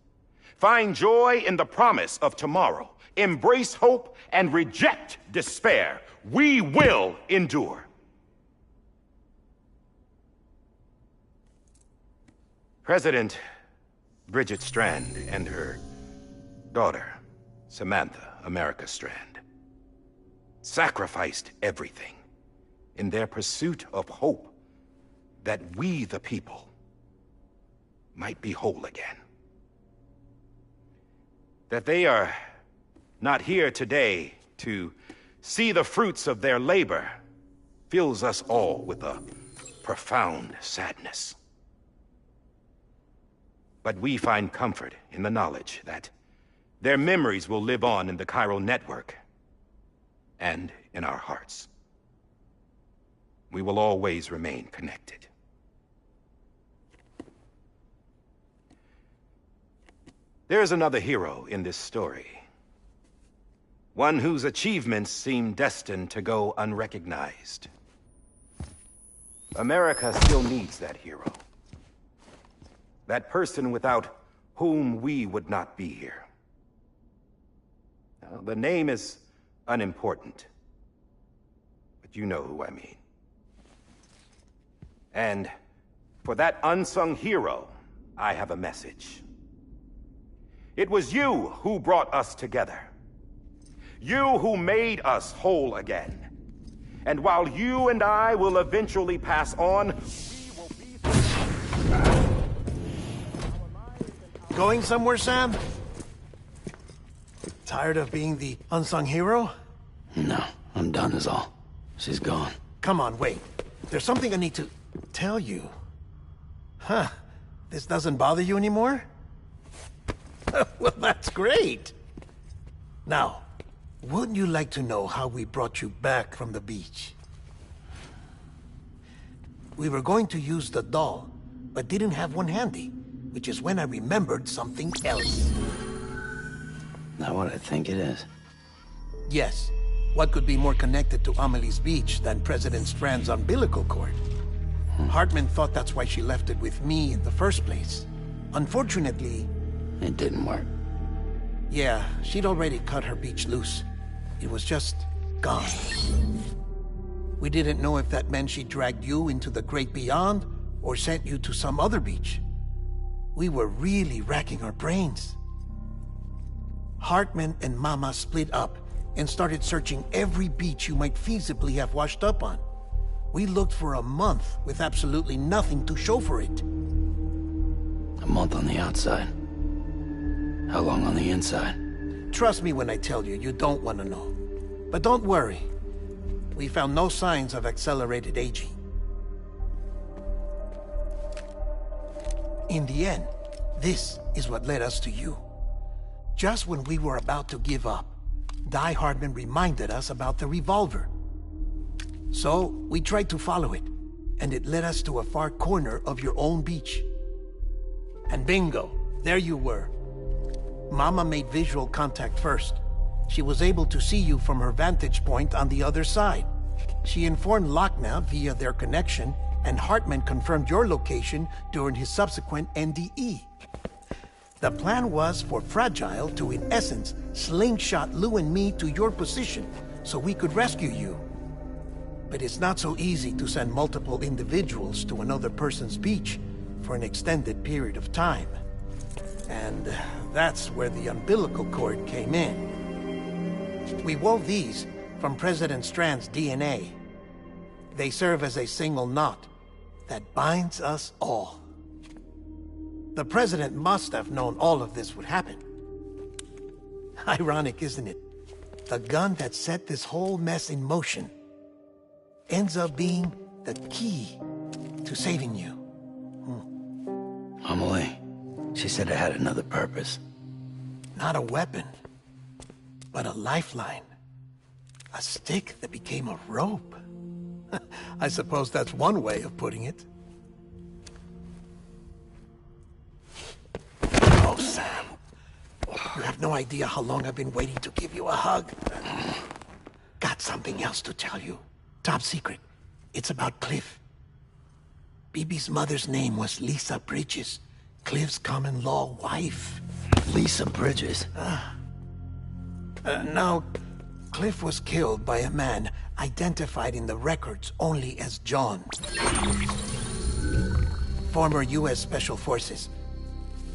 find joy in the promise of tomorrow, embrace hope, and reject despair, we will endure. President Bridget Strand and her daughter, Samantha America Strand, sacrificed everything in their pursuit of hope that we, the people, might be whole again. That they are not here today to see the fruits of their labor fills us all with a profound sadness. But we find comfort in the knowledge that their memories will live on in the chiral network and in our hearts. We will always remain connected. There's another hero in this story. One whose achievements seem destined to go unrecognized. America still needs that hero. That person without whom we would not be here. Now, the name is unimportant, but you know who I mean. And for that unsung hero, I have a message. It was you who brought us together. You who made us whole again. And while you and I will eventually pass on, we will be... Going somewhere, Sam? Tired of being the unsung hero? No, I'm done is all. She's gone. Come on, wait. There's something I need to tell you. Huh. This doesn't bother you anymore? Well, that's great. Now, wouldn't you like to know how we brought you back from the beach? We were going to use the doll, but didn't have one handy, which is when I remembered something else. Not what I think it is. Yes. What could be more connected to Amelie's beach than President Strand's umbilical cord? Hartman thought that's why she left it with me in the first place. Unfortunately... It didn't work. Yeah, she'd already cut her beach loose. It was just gone. We didn't know if that meant she dragged you into the great beyond or sent you to some other beach. We were really racking our brains. Hartman and Mama split up and started searching every beach you might feasibly have washed up on. We looked for a month with absolutely nothing to show for it. A month on the outside. How long on the inside? Trust me when I tell you, you don't want to know. But don't worry. We found no signs of accelerated aging. In the end, this is what led us to you. Just when we were about to give up, Die Hartman reminded us about the revolver. So, we tried to follow it, and it led us to a far corner of your own beach. And bingo, there you were. Mama made visual contact first. She was able to see you from her vantage point on the other side. She informed Lochna via their connection, and Hartman confirmed your location during his subsequent NDE. The plan was for Fragile to, in essence, slingshot Lou and me to your position so we could rescue you. But it's not so easy to send multiple individuals to another person's beach, for an extended period of time. And that's where the umbilical cord came in. We wove these from President Strand's DNA. They serve as a single knot that binds us all. The President must have known all of this would happen. Ironic, isn't it? The gun that set this whole mess in motion ends up being the key to saving you. Amelie, she said it had another purpose. Not a weapon, but a lifeline. A stick that became a rope. I suppose that's one way of putting it. Oh, Sam. You have no idea how long I've been waiting to give you a hug. Got something else to tell you. Top secret. It's about Cliff. Bibi's mother's name was Lisa Bridges, Cliff's common-law wife. Lisa Bridges? Now, Cliff was killed by a man identified in the records only as John. Former U.S. Special Forces.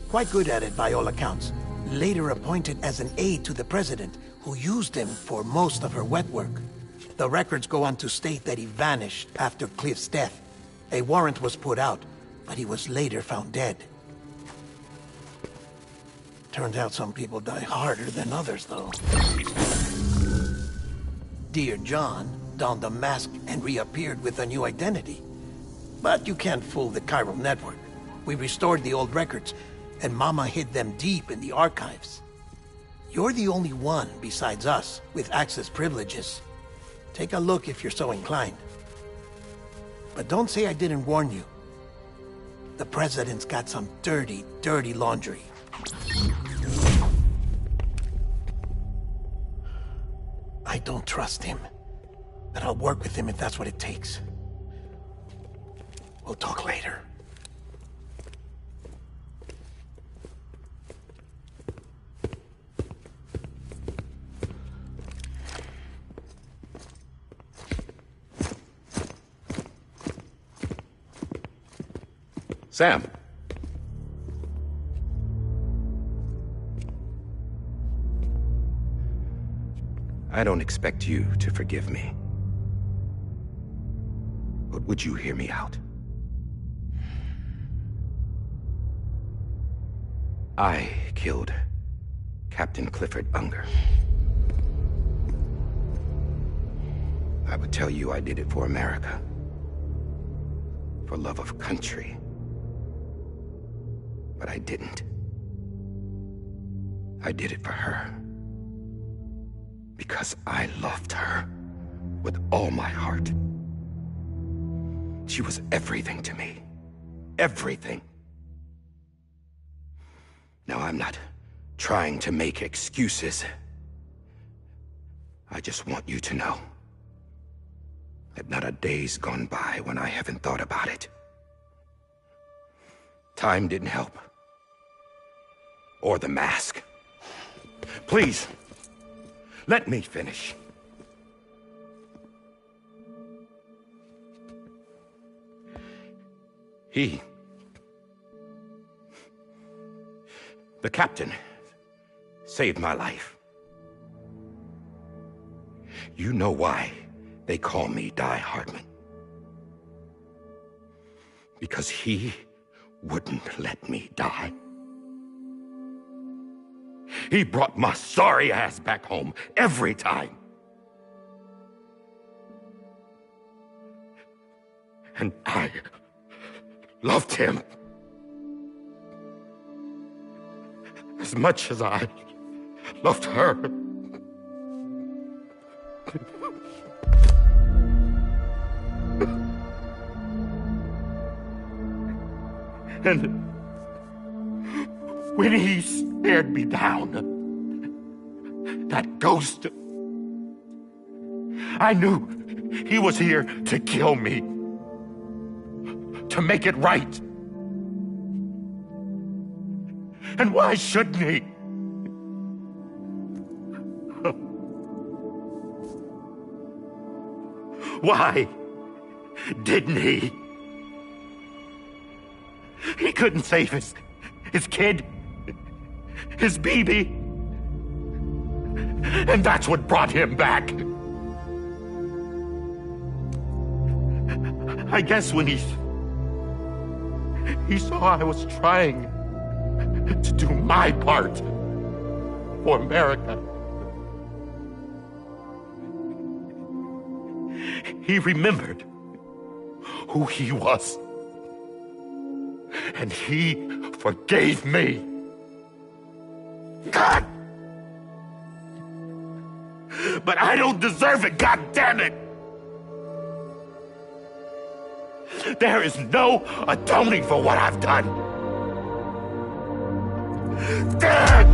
Quite good at it by all accounts. Later appointed as an aide to the president, who used him for most of her wet work. The records go on to state that he vanished after Cliff's death. A warrant was put out, but he was later found dead. Turned out some people die harder than others, though. Dear John donned a mask and reappeared with a new identity. But you can't fool the chiral network. We restored the old records, and Mama hid them deep in the archives. You're the only one, besides us, with access privileges. Take a look if you're so inclined. But don't say I didn't warn you. The President's got some dirty, dirty laundry. I don't trust him, but I'll work with him if that's what it takes. We'll talk later. Sam. I don't expect you to forgive me. But would you hear me out? I killed Captain Clifford Unger. I would tell you I did it for America. For love of country. But I didn't. I did it for her. Because I loved her with all my heart. She was everything to me. Everything. Now, I'm not trying to make excuses. I just want you to know that not a day's gone by when I haven't thought about it. Time didn't help. Or the mask. Please, let me finish. The captain, saved my life. You know why they call me Die Hardman. Because he wouldn't let me die. He brought my sorry ass back home every time. And I loved him as much as I loved her. And when he stared me down, that ghost, I knew he was here to kill me, to make it right. And why shouldn't he? Why didn't he? He couldn't save his kid, his baby. And that's what brought him back. I guess when he saw I was trying to do my part for America, he remembered who he was. And he forgave me. God! But I don't deserve it, God damn it! There is no atoning for what I've done. God!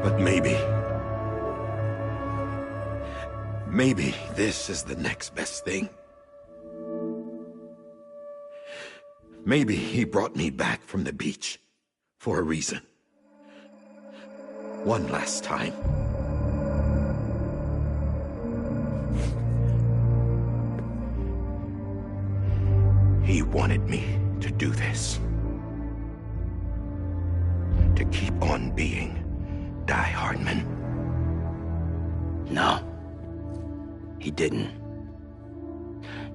But maybe this is the next best thing. Maybe he brought me back from the beach for a reason. One last time. He wanted me to do this. To keep on being Die Hardman. No. He didn't.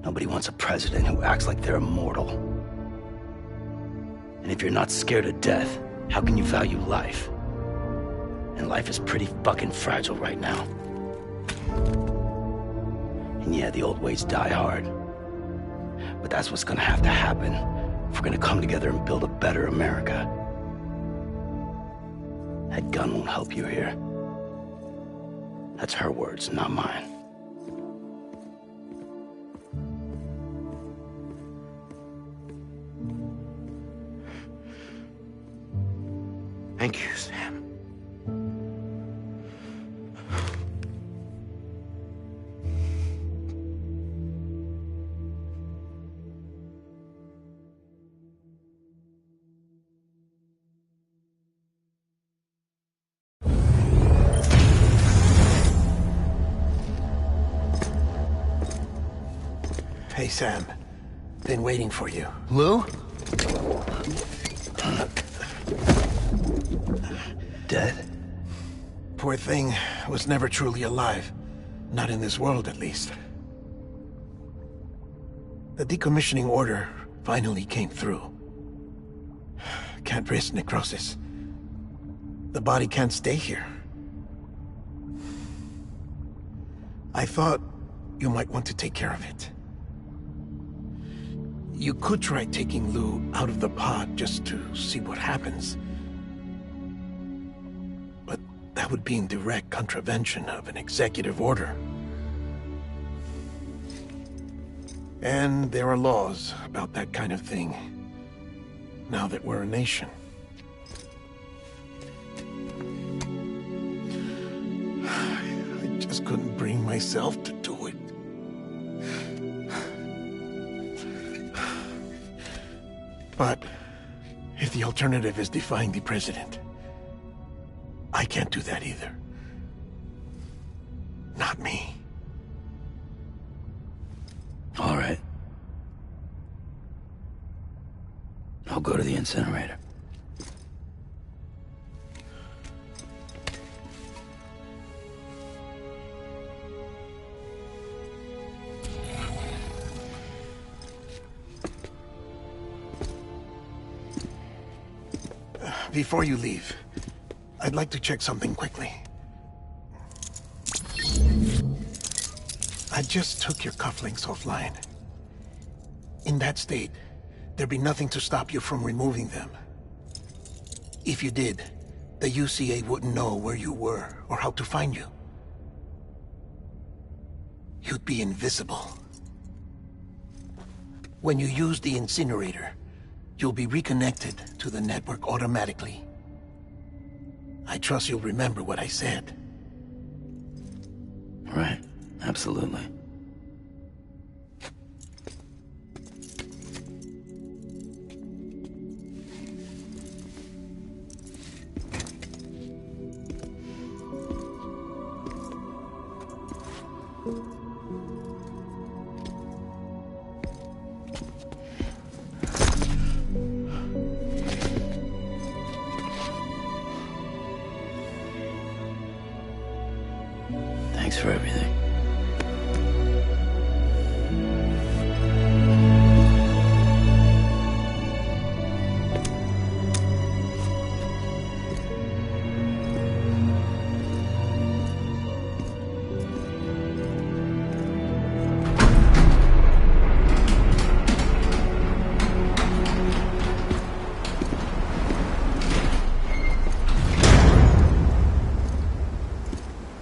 Nobody wants a president who acts like they're immortal. And if you're not scared of death, how can you value life? And life is pretty fucking fragile right now. And yeah, the old ways die hard. But that's what's gonna have to happen if we're gonna come together and build a better America. That gun won't help you here. That's her words, not mine. Thank you, Sam. Hey, Sam. Been waiting for you. Lou? Dead? Poor thing was never truly alive. Not in this world, at least. The decommissioning order finally came through. Can't risk necrosis. The body can't stay here. I thought you might want to take care of it. You could try taking Lou out of the pod just to see what happens. But that would be in direct contravention of an executive order. And there are laws about that kind of thing, now that we're a nation. I just couldn't bring myself to do it. But if the alternative is defying the president, I can't do that either. Not me. All right. I'll go to the incinerator. Before you leave, I'd like to check something quickly. I just took your cufflinks offline. In that state, there'd be nothing to stop you from removing them. If you did, the UCA wouldn't know where you were or how to find you. You'd be invisible. When you use the incinerator, you'll be reconnected to the network automatically. I trust you'll remember what I said. Right. Absolutely. Thanks for everything.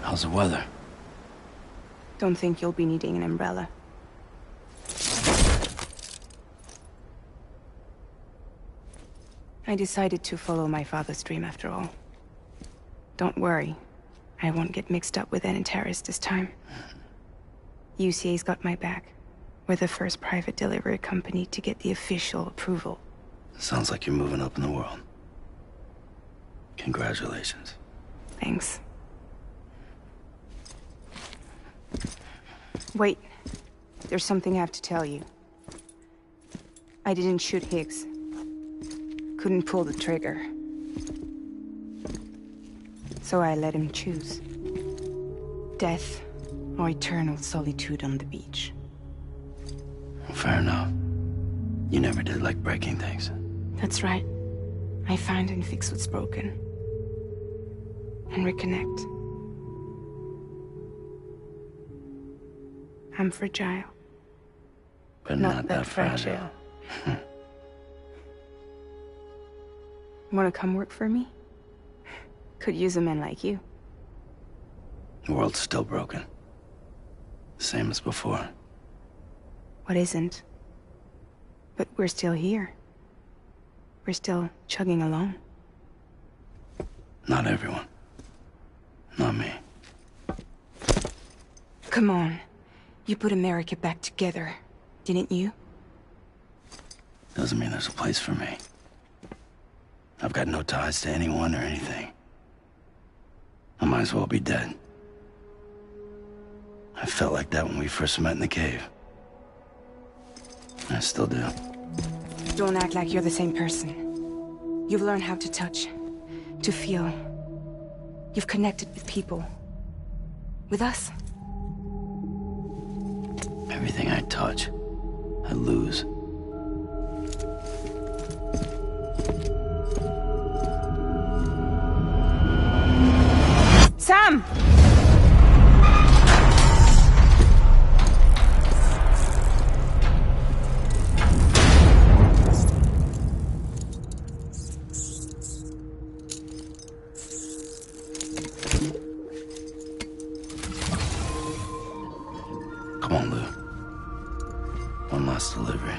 How's the weather? Don't think you'll be needing an umbrella. I decided to follow my father's dream after all. Don't worry. I won't get mixed up with any terrorists this time. UCA's got my back. We're the first private delivery company to get the official approval. Sounds like you're moving up in the world. Congratulations. Thanks. Wait. There's something I have to tell you. I didn't shoot Higgs. Couldn't pull the trigger. So I let him choose. Death or eternal solitude on the beach. Fair enough. You never did like breaking things. That's right. I find and fix what's broken. And reconnect. I'm fragile. But not that fragile. Wanna come work for me? Could use a man like you. The world's still broken. Same as before. What isn't? But we're still here. We're still chugging along. Not everyone. Not me. Come on. You put America back together, didn't you? Doesn't mean there's a place for me. I've got no ties to anyone or anything. I might as well be dead. I felt like that when we first met in the cave. I still do. Don't act like you're the same person. You've learned how to touch, to feel. You've connected with people. With us. Everything I touch, I lose. Sam! Come on, Lou. One last delivery.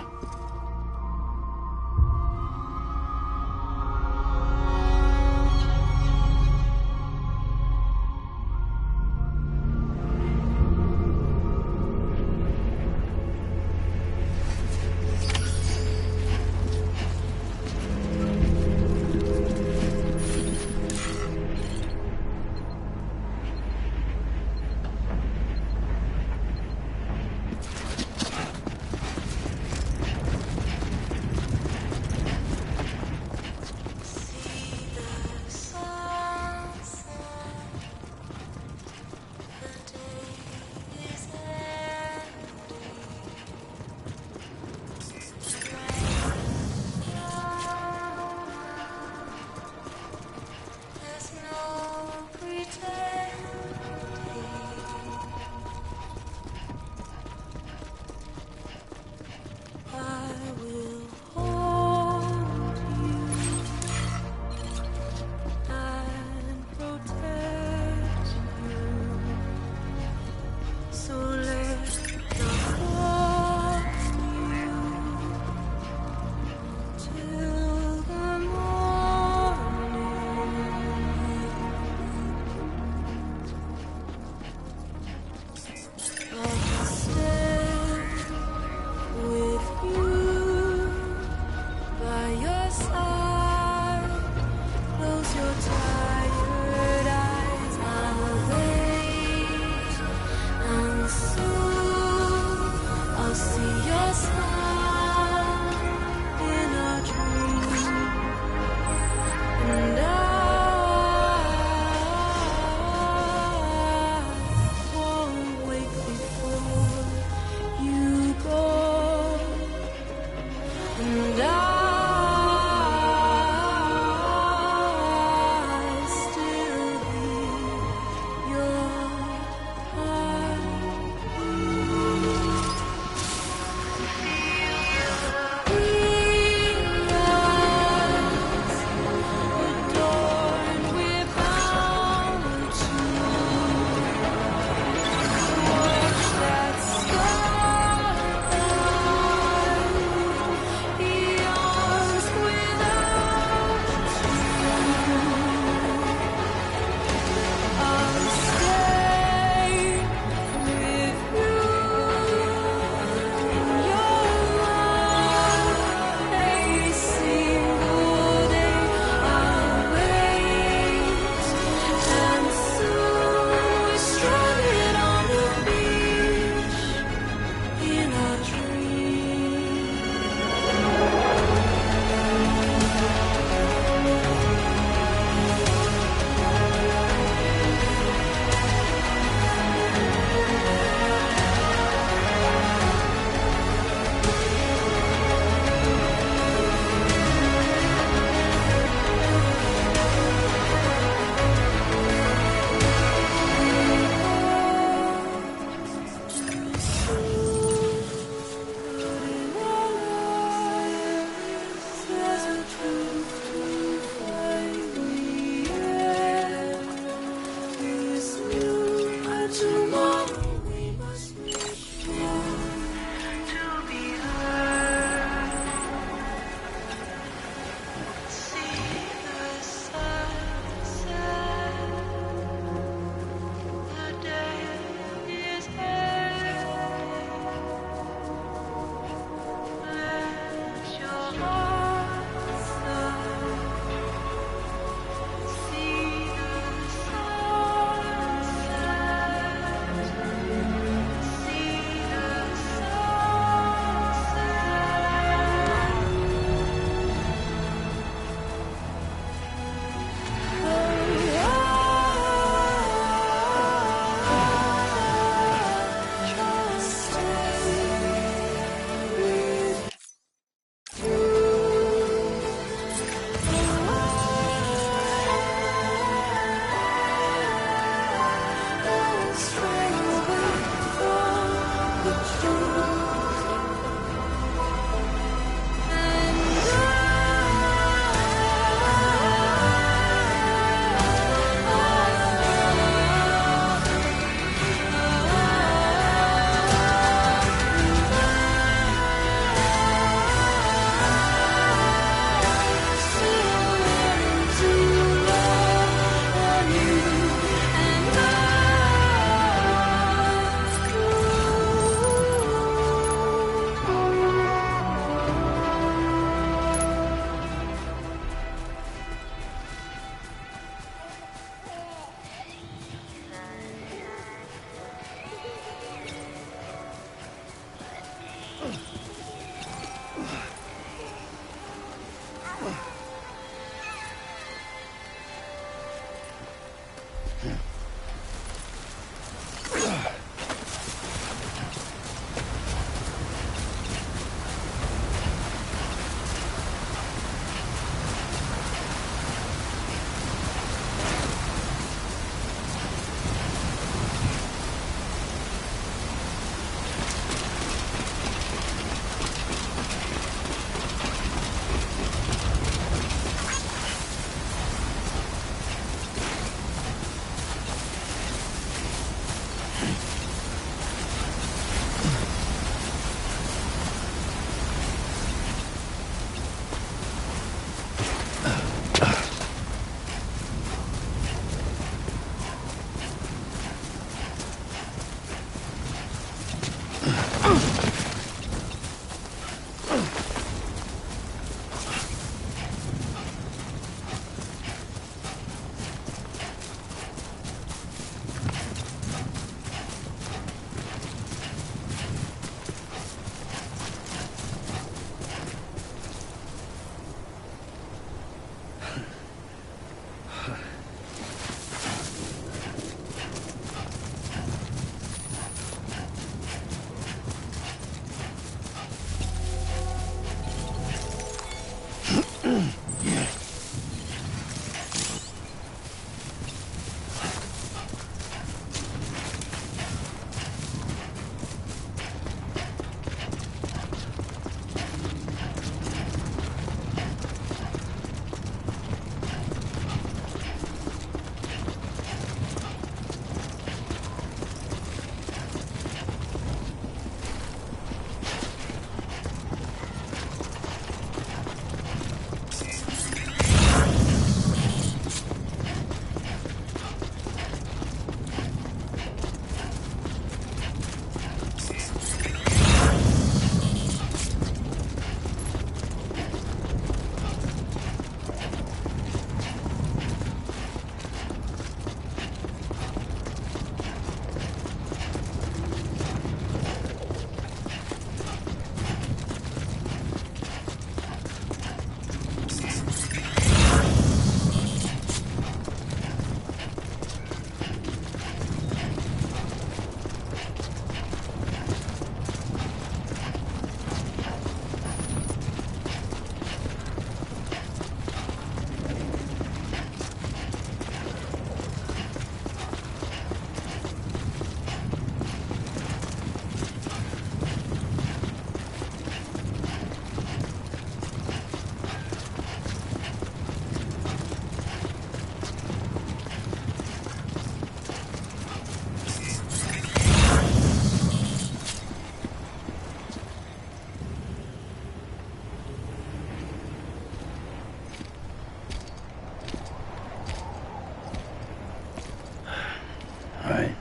Alright.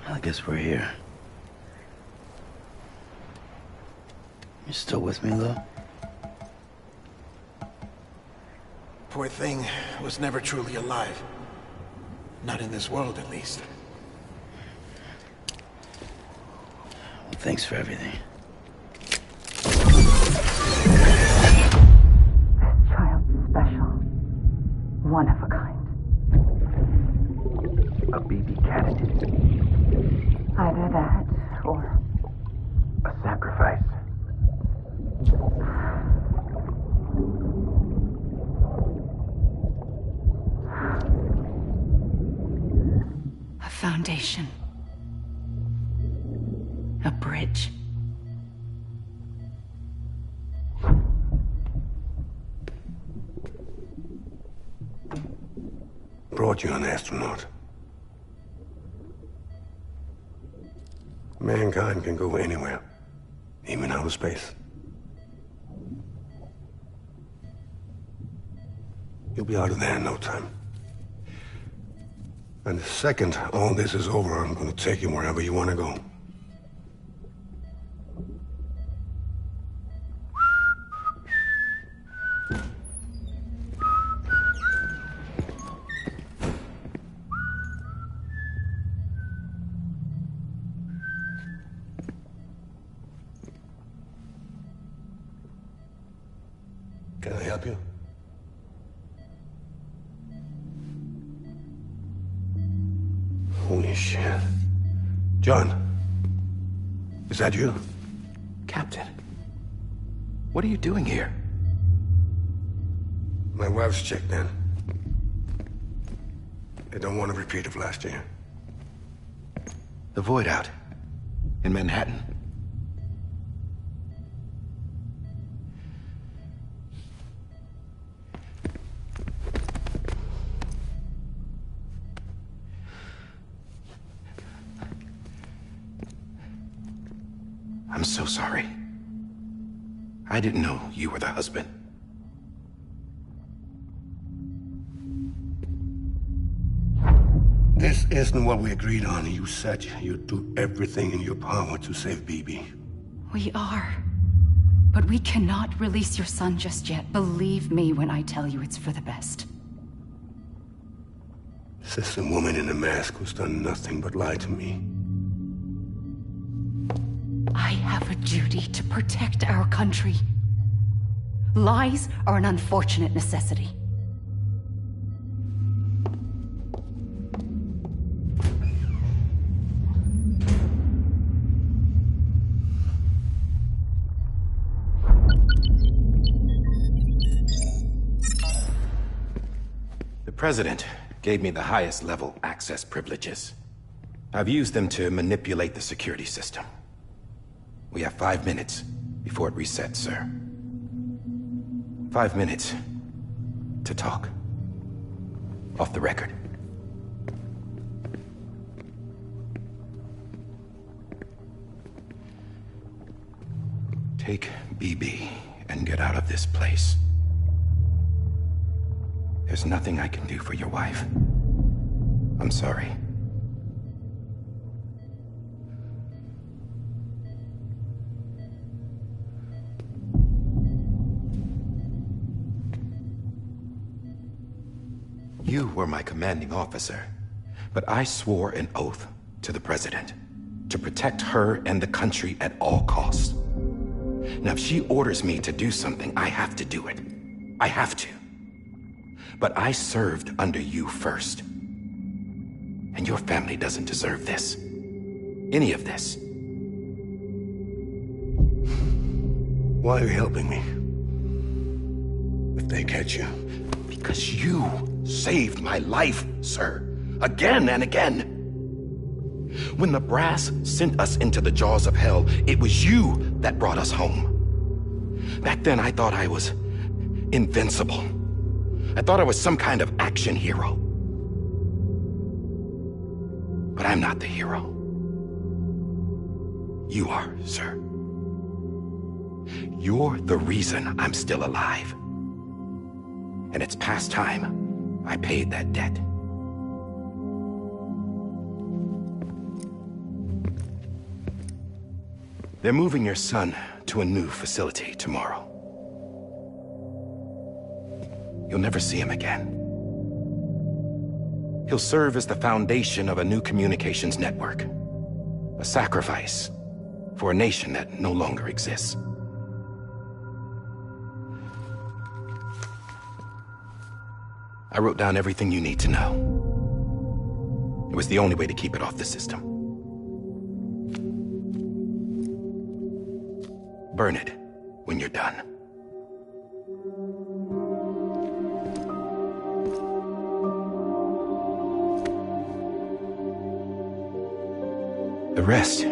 I guess we're here. You still with me, though? Poor thing was never truly alive. Not in this world, at least. Well, thanks for everything. Child's special. One of a kind. A BB candidate. Either that, or a sacrifice. A foundation. A bridge. Brought you an astronaut. Mankind can go anywhere, even outer space. You'll be out of there in no time. And the second all this is over, I'm going to take you wherever you want to go. Can I help you? Holy shit. John, is that you? Captain, what are you doing here? My wife's checked in. They don't want a repeat of last year. The Void out in Manhattan. I'm so sorry. I didn't know you were the husband. This isn't what we agreed on. You said you'd do everything in your power to save BB. We are. But we cannot release your son just yet. Believe me when I tell you it's for the best. This is a woman in a mask who's done nothing but lie to me. I have a duty to protect our country. Lies are an unfortunate necessity. President gave me the highest level access privileges. I've used them to manipulate the security system. We have 5 minutes before it resets, sir. 5 minutes to talk. Off the record. Take BB and get out of this place. There's nothing I can do for your wife. I'm sorry. You were my commanding officer, but I swore an oath to the President to protect her and the country at all costs. Now, if she orders me to do something, I have to do it. I have to. But I served under you first. And your family doesn't deserve this. Any of this. Why are you helping me? If they catch you. Because you saved my life, sir. Again and again. When the brass sent us into the jaws of hell, it was you that brought us home. Back then, I thought I was invincible. I thought I was some kind of action hero. But I'm not the hero. You are, sir. You're the reason I'm still alive. And it's past time I paid that debt. They're moving your son to a new facility tomorrow. You'll never see him again. He'll serve as the foundation of a new communications network. A sacrifice for a nation that no longer exists. I wrote down everything you need to know. It was the only way to keep it off the system. Burn it when you're done. The rest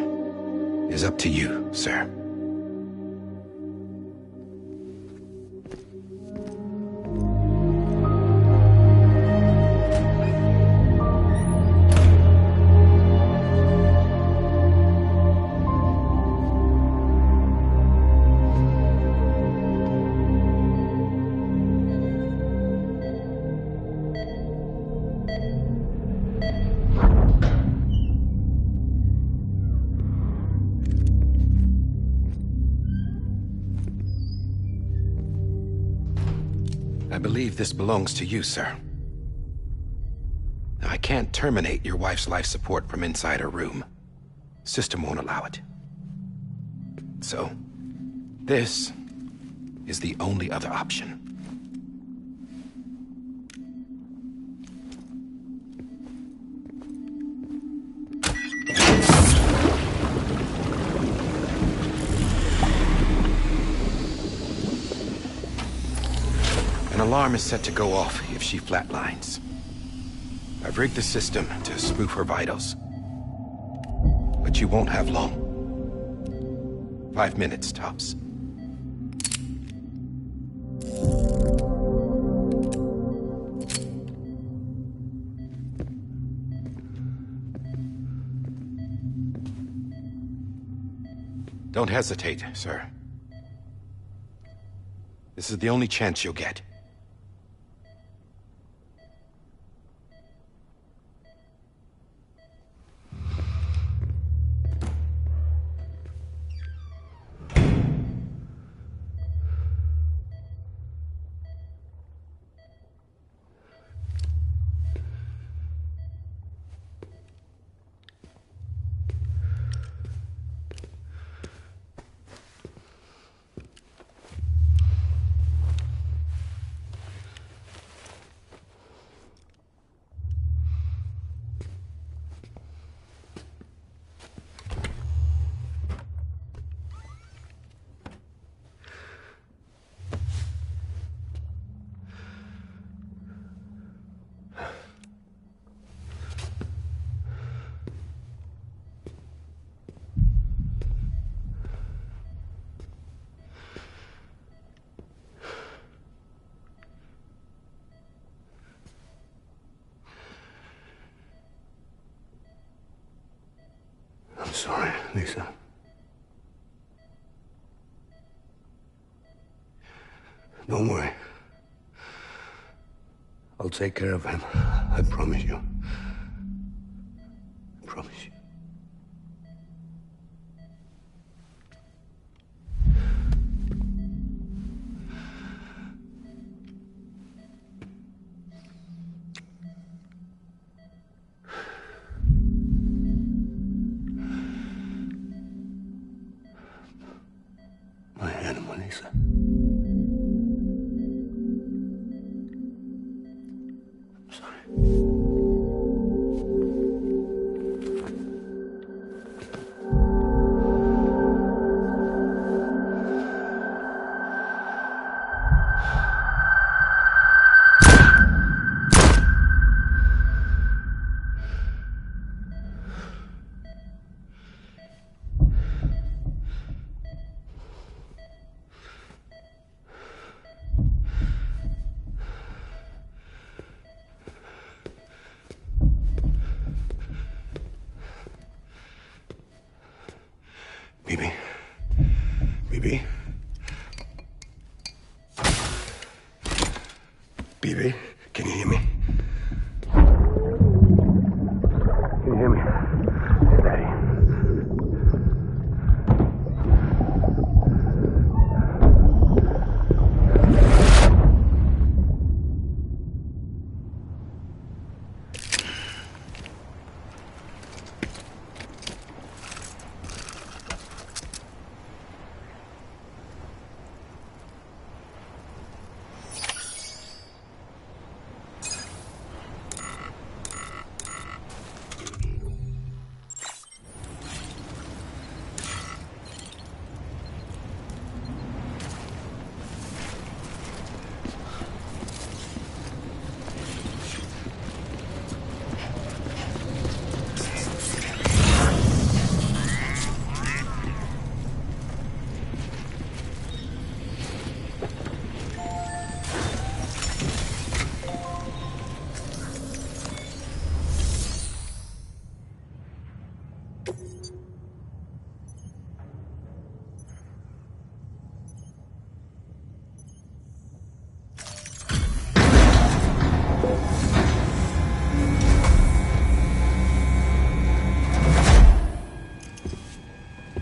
is up to you, sir. I believe this belongs to you, sir. Now, I can't terminate your wife's life support from inside her room. System won't allow it. So, this is the only other option. An alarm is set to go off if she flatlines. I've rigged the system to spoof her vitals. But you won't have long. 5 minutes, tops. Don't hesitate, sir. This is the only chance you'll get. Lisa. Don't worry. I'll take care of him. I promise you. I promise you. My animal, Lisa. I'm sorry. Bibi? Bibi? Bibi, can you hear me? Can you hear me? It's Daddy.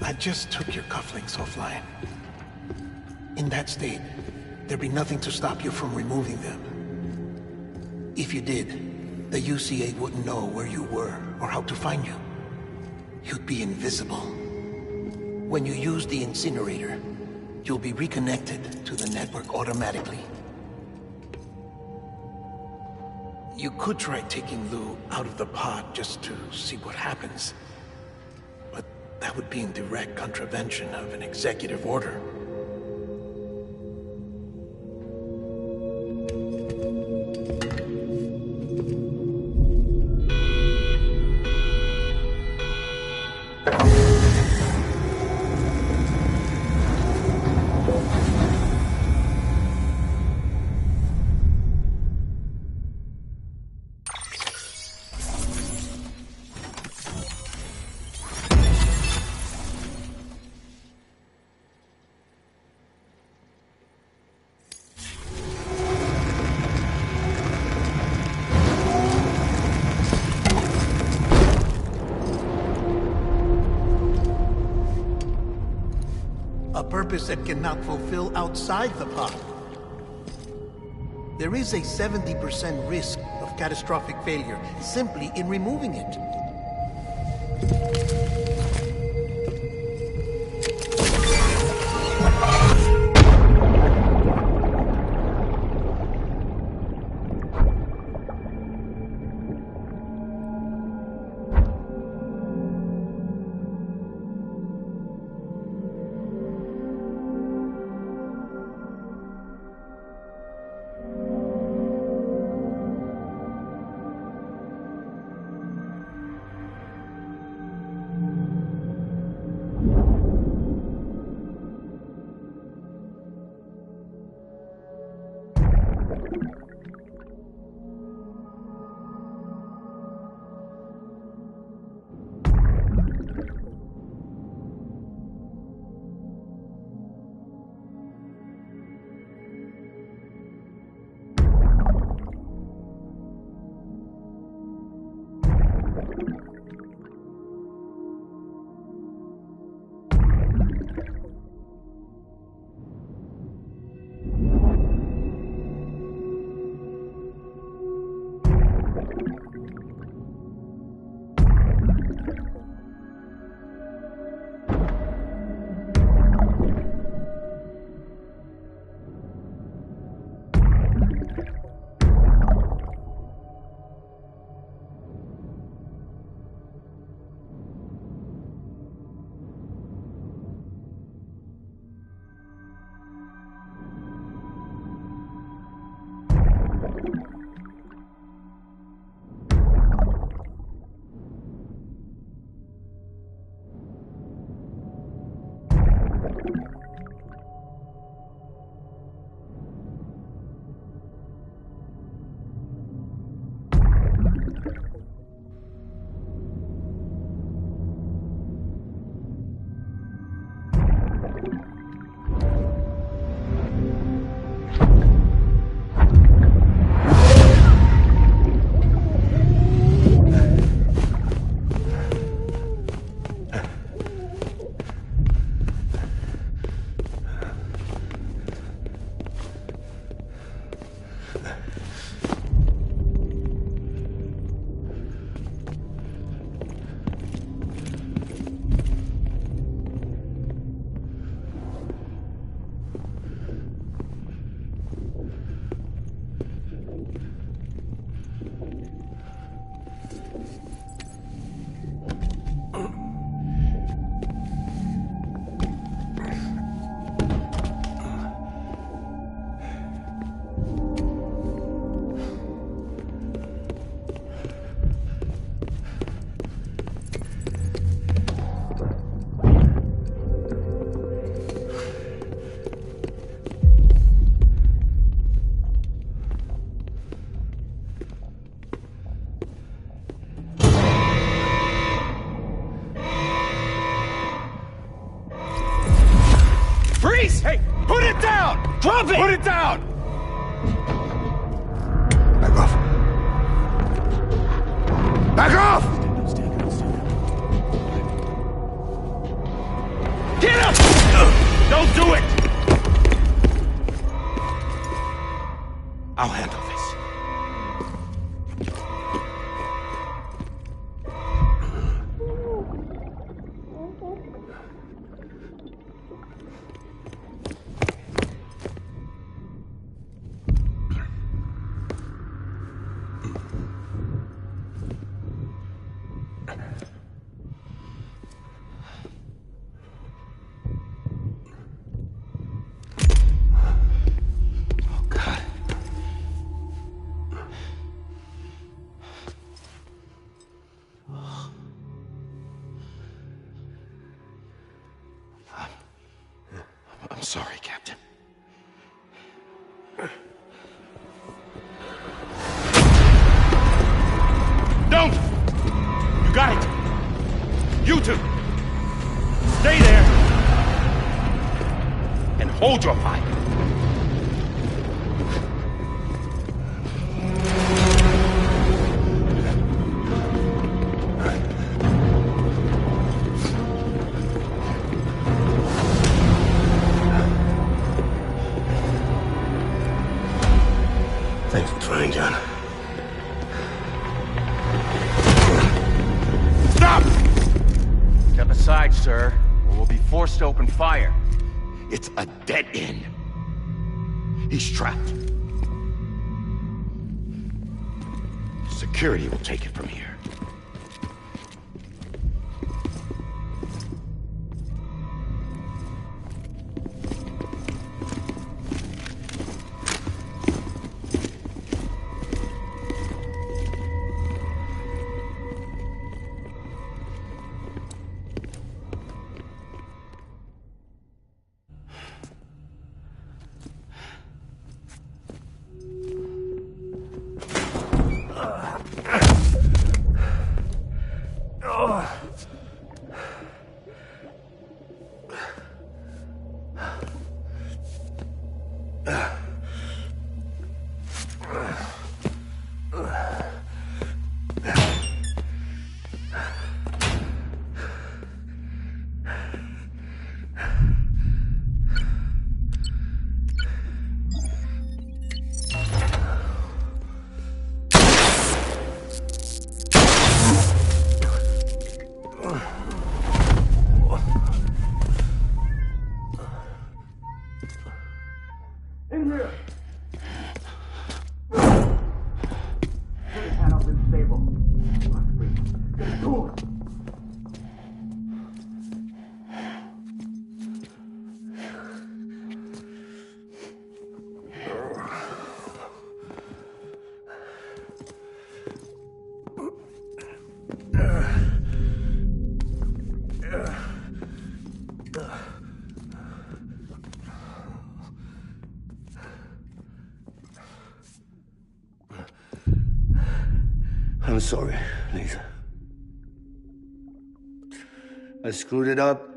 I just took your cufflinks offline. In that state, there'd be nothing to stop you from removing them. If you did, the UCA wouldn't know where you were or how to find you. You'd be invisible. When you use the incinerator, you'll be reconnected to the network automatically. You could try taking Lou out of the pod just to see what happens. But that would be in direct contravention of an executive order. A purpose that cannot fulfill outside the pod. There is a 70% risk of catastrophic failure simply in removing it. Freeze! Hey, put it down! Drop it! Put it down! Back off. Back off! Get up! Don't do it! I'll handle this. I'm sorry, Captain. Don't! You got it! You two! Stay there! And hold your fire! Thanks for trying, John. Stop! Step aside, sir, or we'll be forced to open fire. It's a dead end. He's trapped. Security will take it from here. I'm sorry, Lisa. I screwed it up.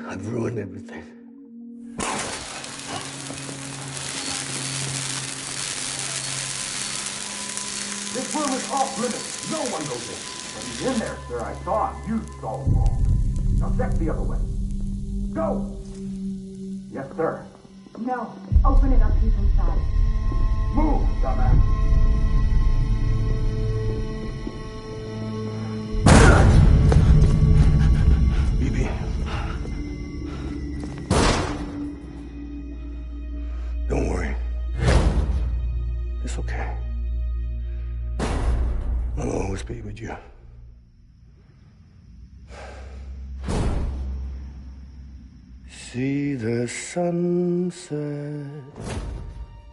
I've ruined everything. This room is off limits. No one goes in. But he's in there, sir. I saw him. You saw him all. Now check the other way. Go! Yes, sir. No. Open it up. He's inside. Move, dumbass. BB. Don't worry. It's okay. I'll always be with you. See the sunset,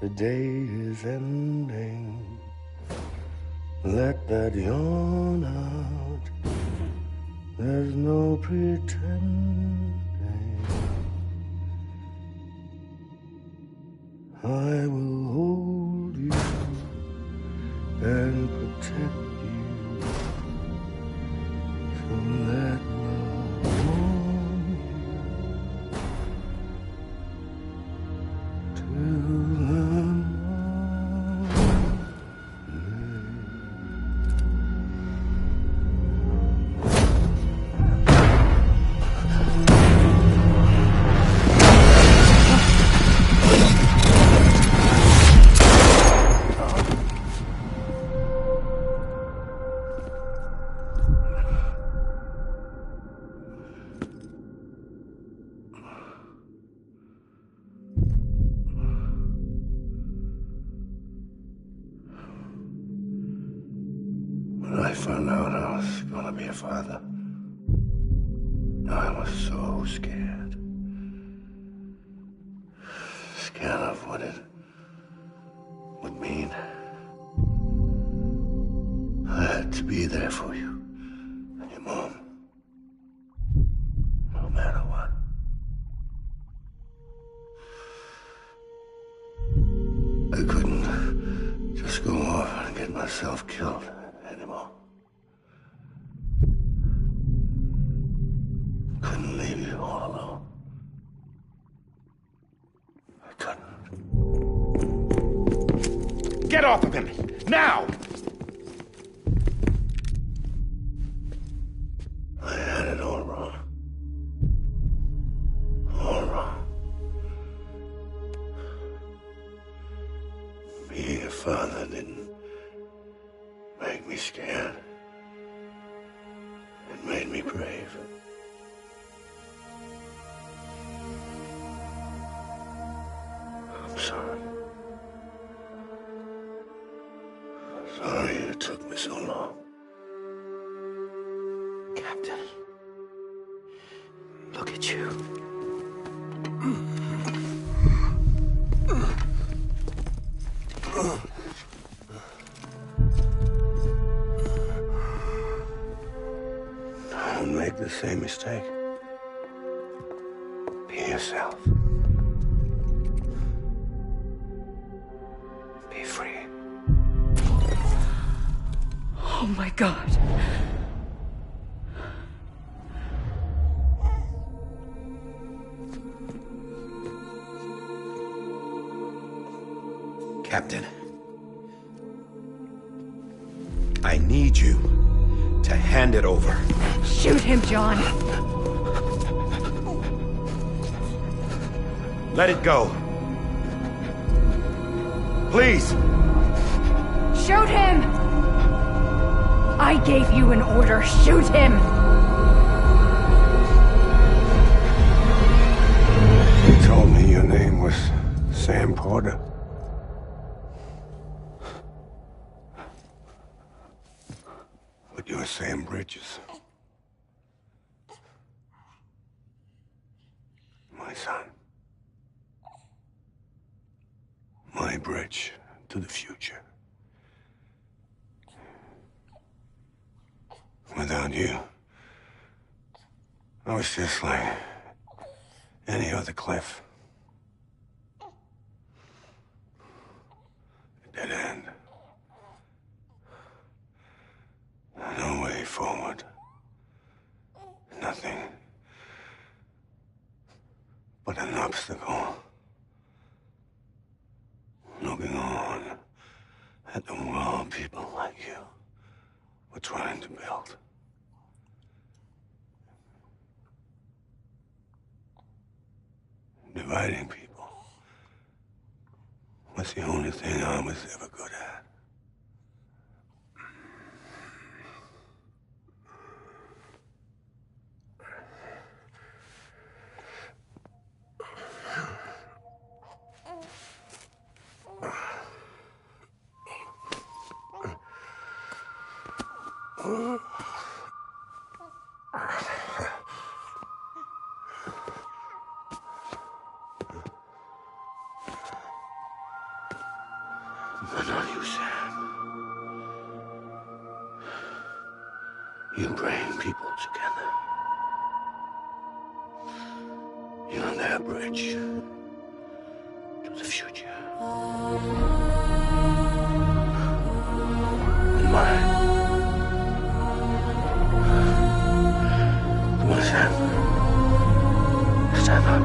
the day is ending. Let that yawn out, there's no pretending. I will hold you and protect you. So let love warm you till the When I found out I was gonna be a father, I was so scared. Scared of what it would mean. I had to be there for you and your mom, no matter what. I couldn't just go off and get myself killed anymore. Couldn't leave you all alone. I couldn't. Get off of him! Now! I had it all wrong. All wrong. Being a father didn't make me scared. It made me brave. I'm sorry. Sorry it took me so long. Captain, look at you. Don't make the same mistake. Be yourself. Be free. Oh my God. Captain, I need you to hand it over. Shoot him, John. Let it go. Please. Shoot him! I gave you an order. Shoot him! You told me your name was Sam Porter. But you're Sam Bridges. My son. My bridge to the future. Without you, I was just like any other Cliff. but an obstacle. Looking on at the world people like you were trying to build. Dividing people was the only thing I was ever good at. But not you, Sam. You bring people together. You're their bridge to the future. And mine. Come on, Sam. Stand up.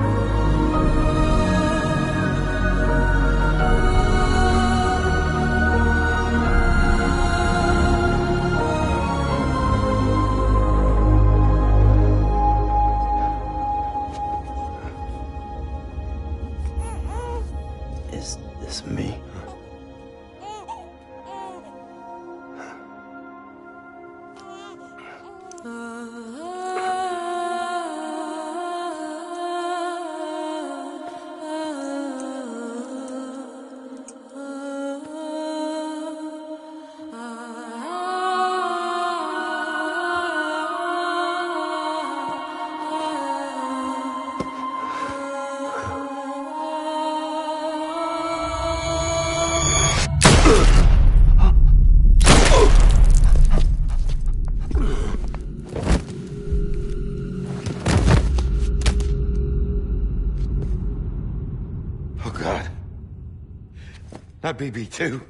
Is this me? Oh, God. Not BB, too.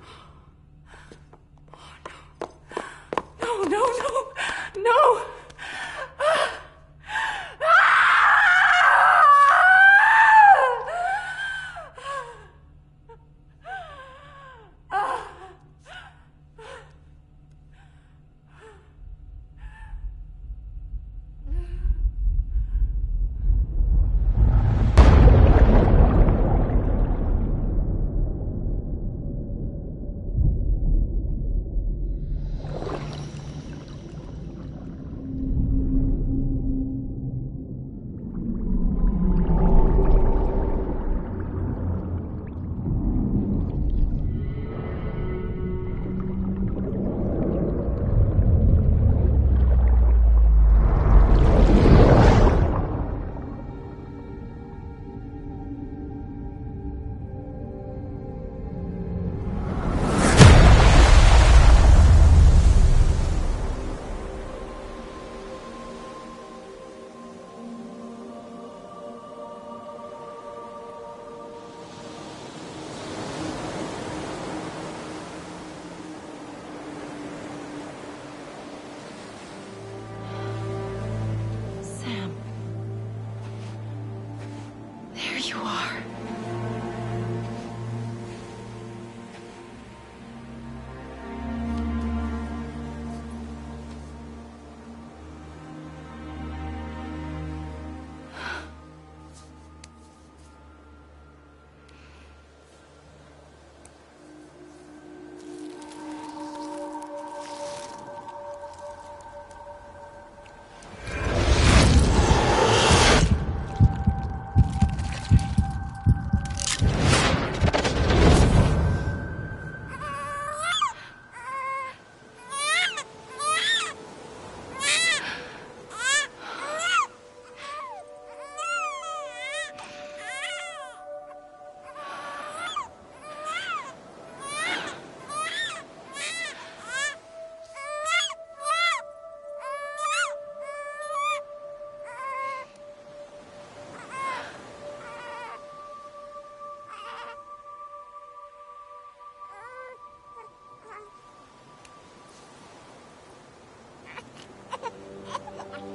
No, no, no, no! Sam. There you are.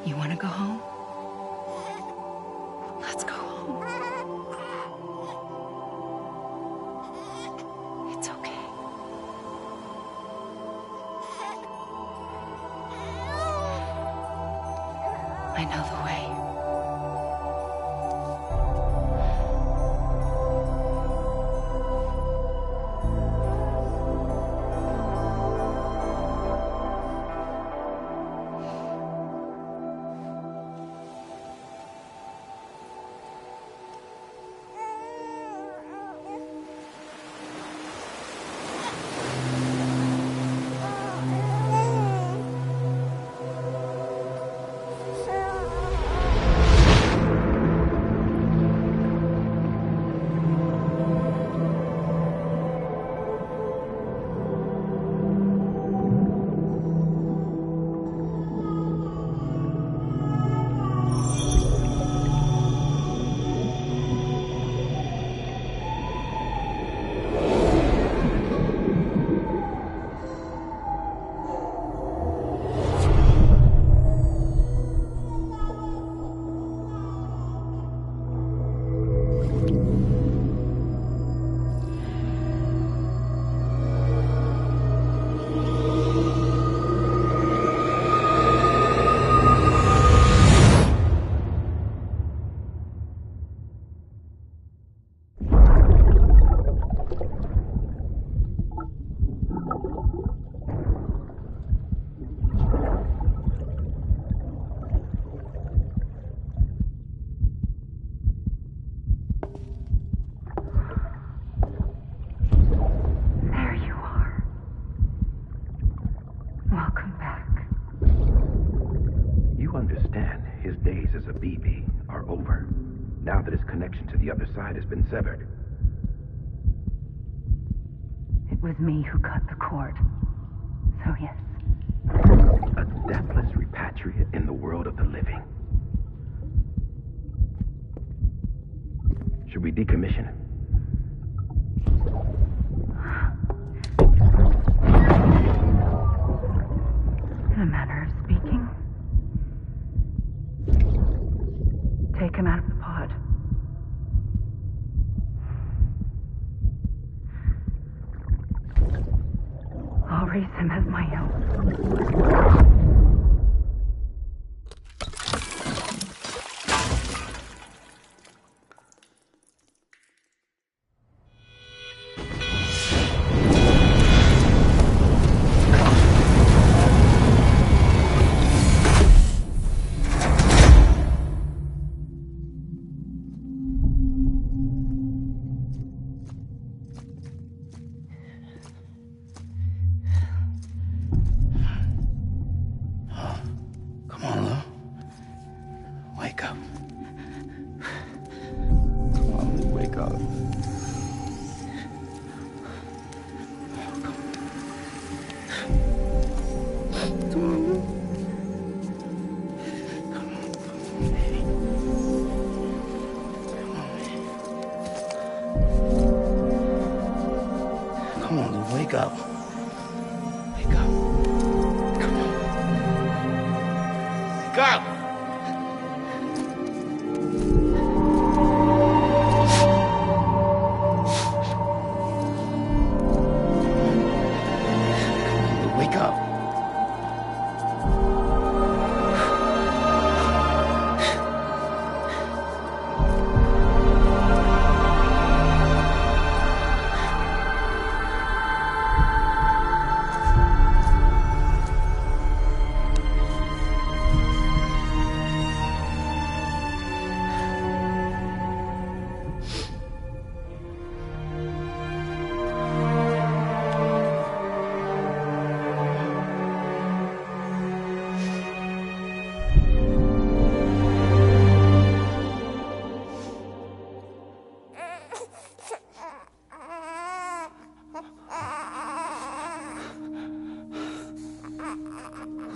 You want to go home? Let's go home. now that his connection to the other side has been severed. It was me who cut the cord. So yes. A deathless repatriate in the world of the living. Should we decommission him? In a manner of speaking. Take him out of the pod. I'll raise him as my own. Come on, Lou. Wake up. Come on, Lou, wake up. Come on, Lou. Come on, Lou, wake up. Wake up. Come on. Wake up! Wake up.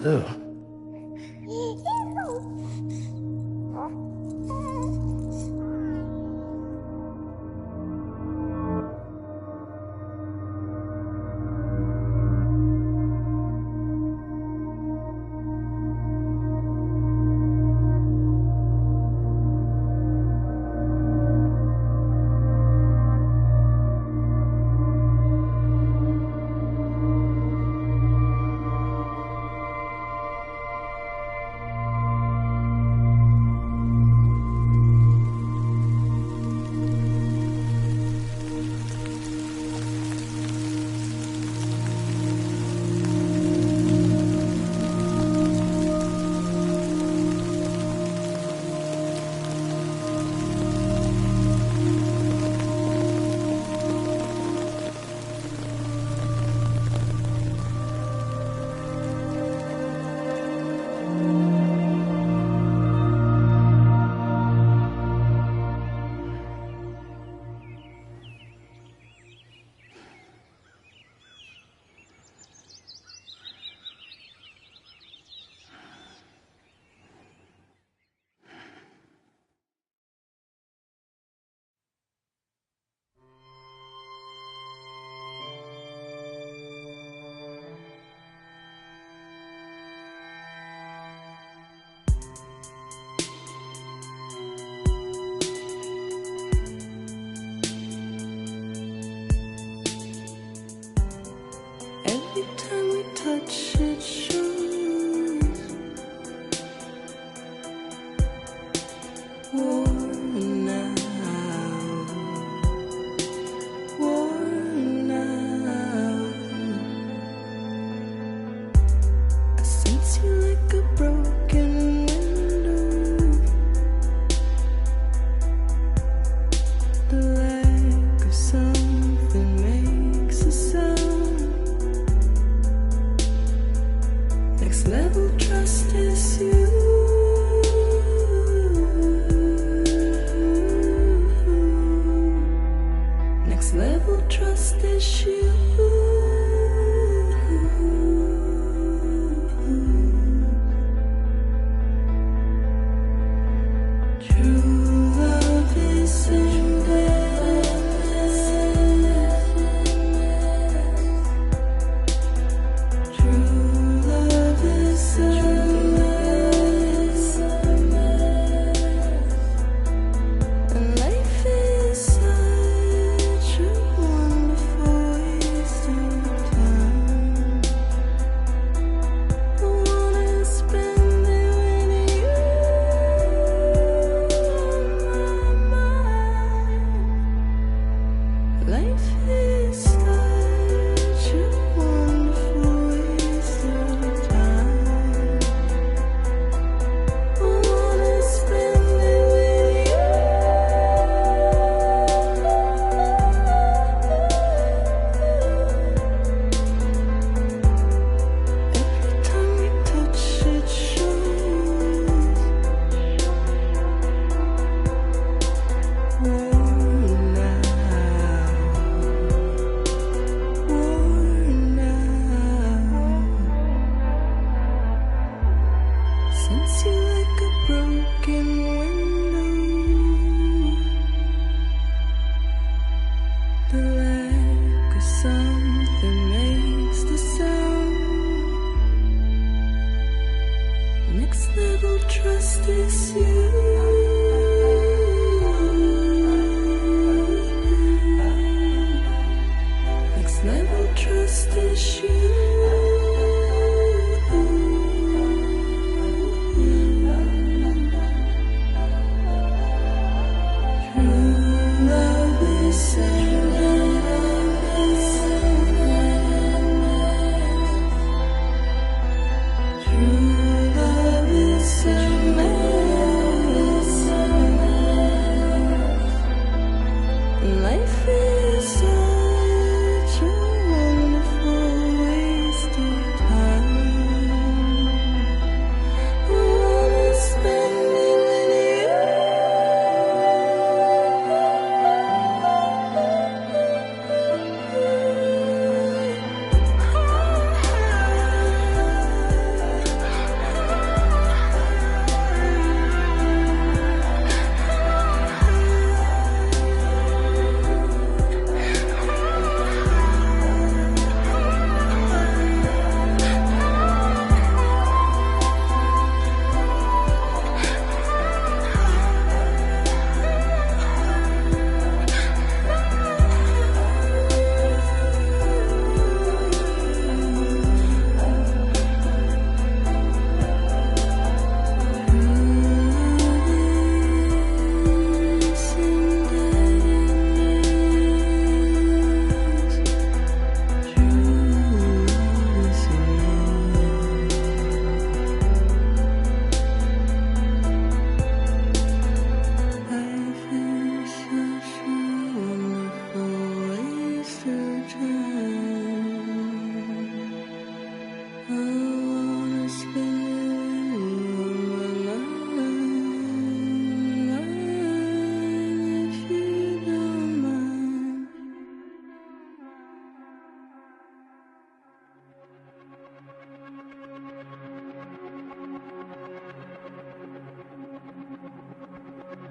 Lou. Life is such a wonderful waste of time. I wanna spend it with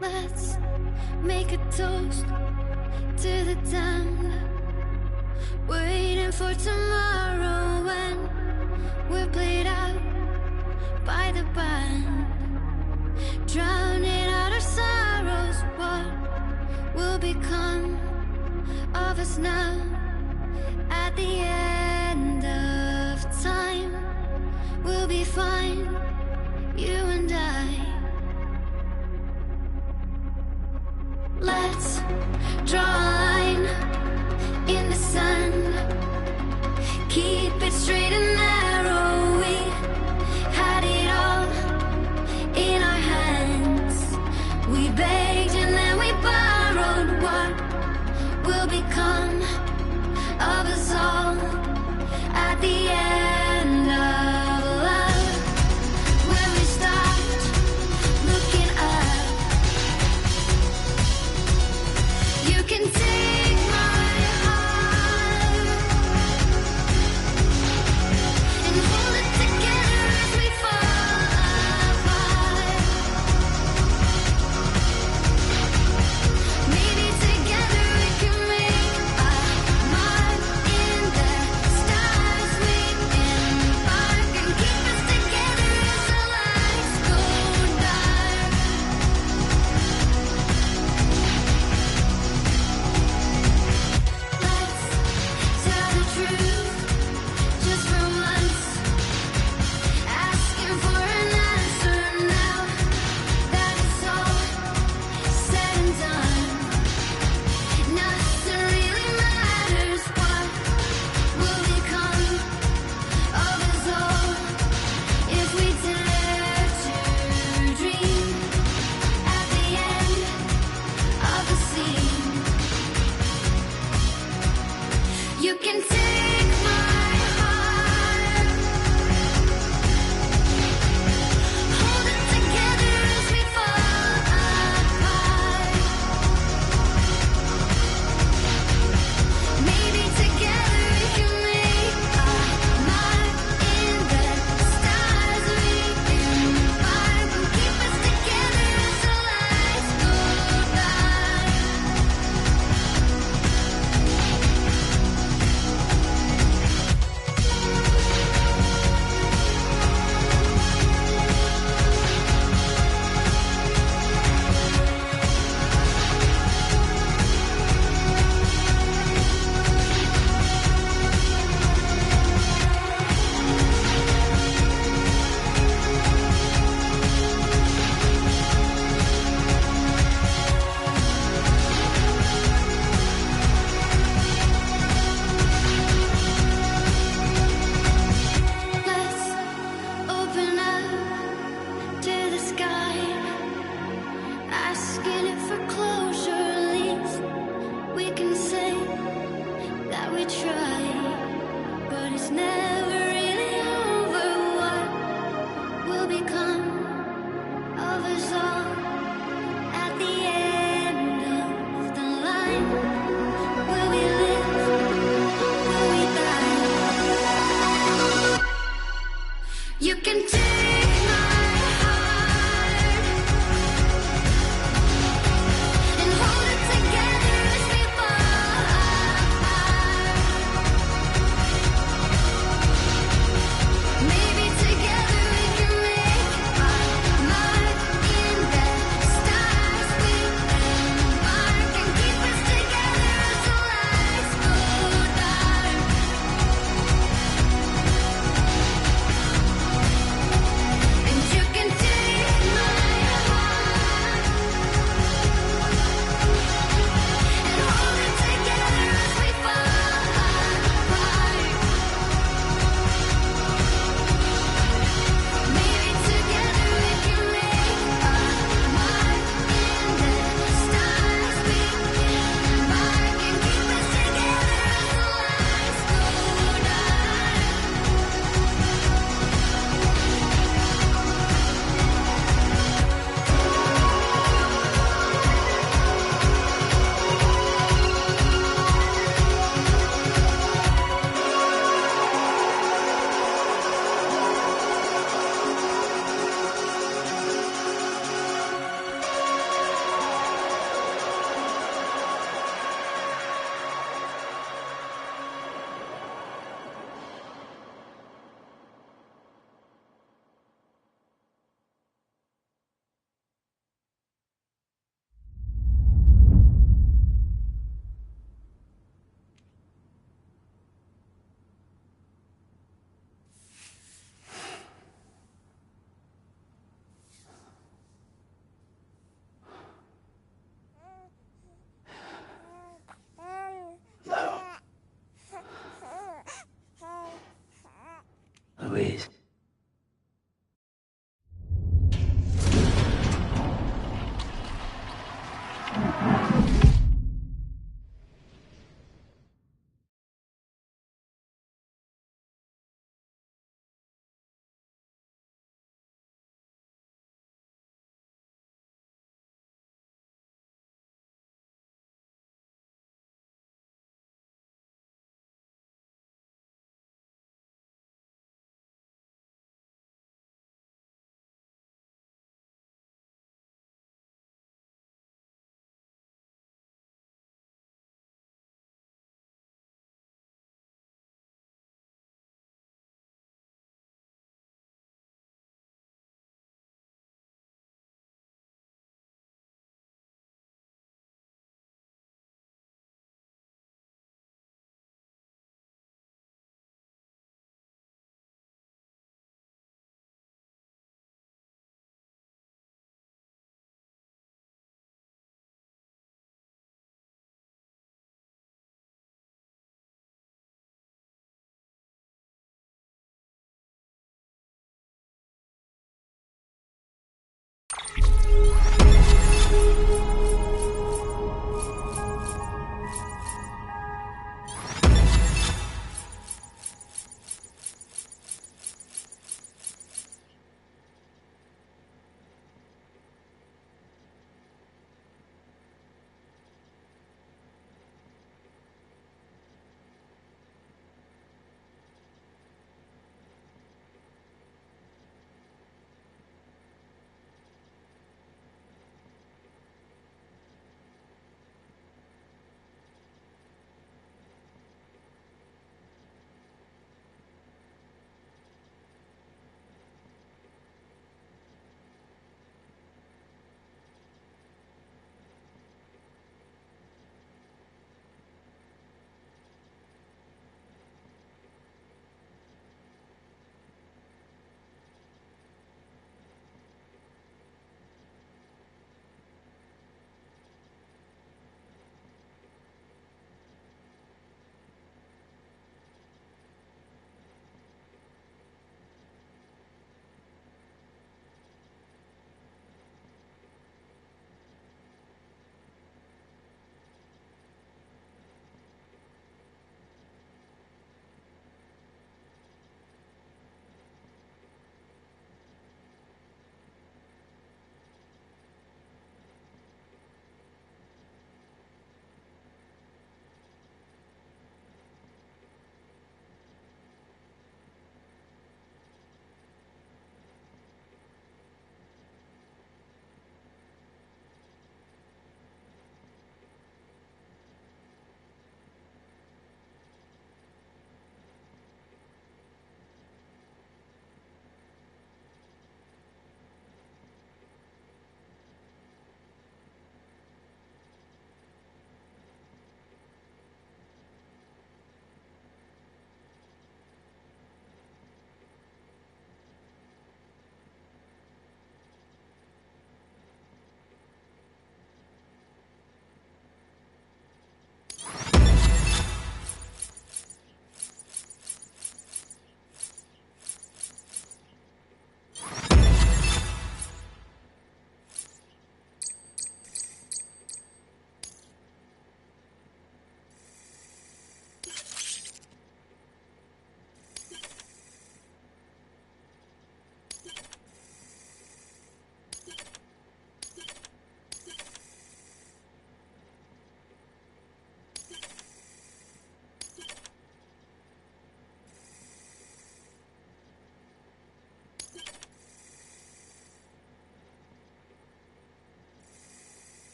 Let's make a toast to the damned, waiting for tomorrow when we're played out by the band, drowning out our sorrows. What will become of us now at the end of time? We'll be fine, you and I. Let's draw a line in the sand, keep it straight and narrow. We had it all in our hands. We begged and then we borrowed. What will become of us all at the end of love? When we start looking up, you can tell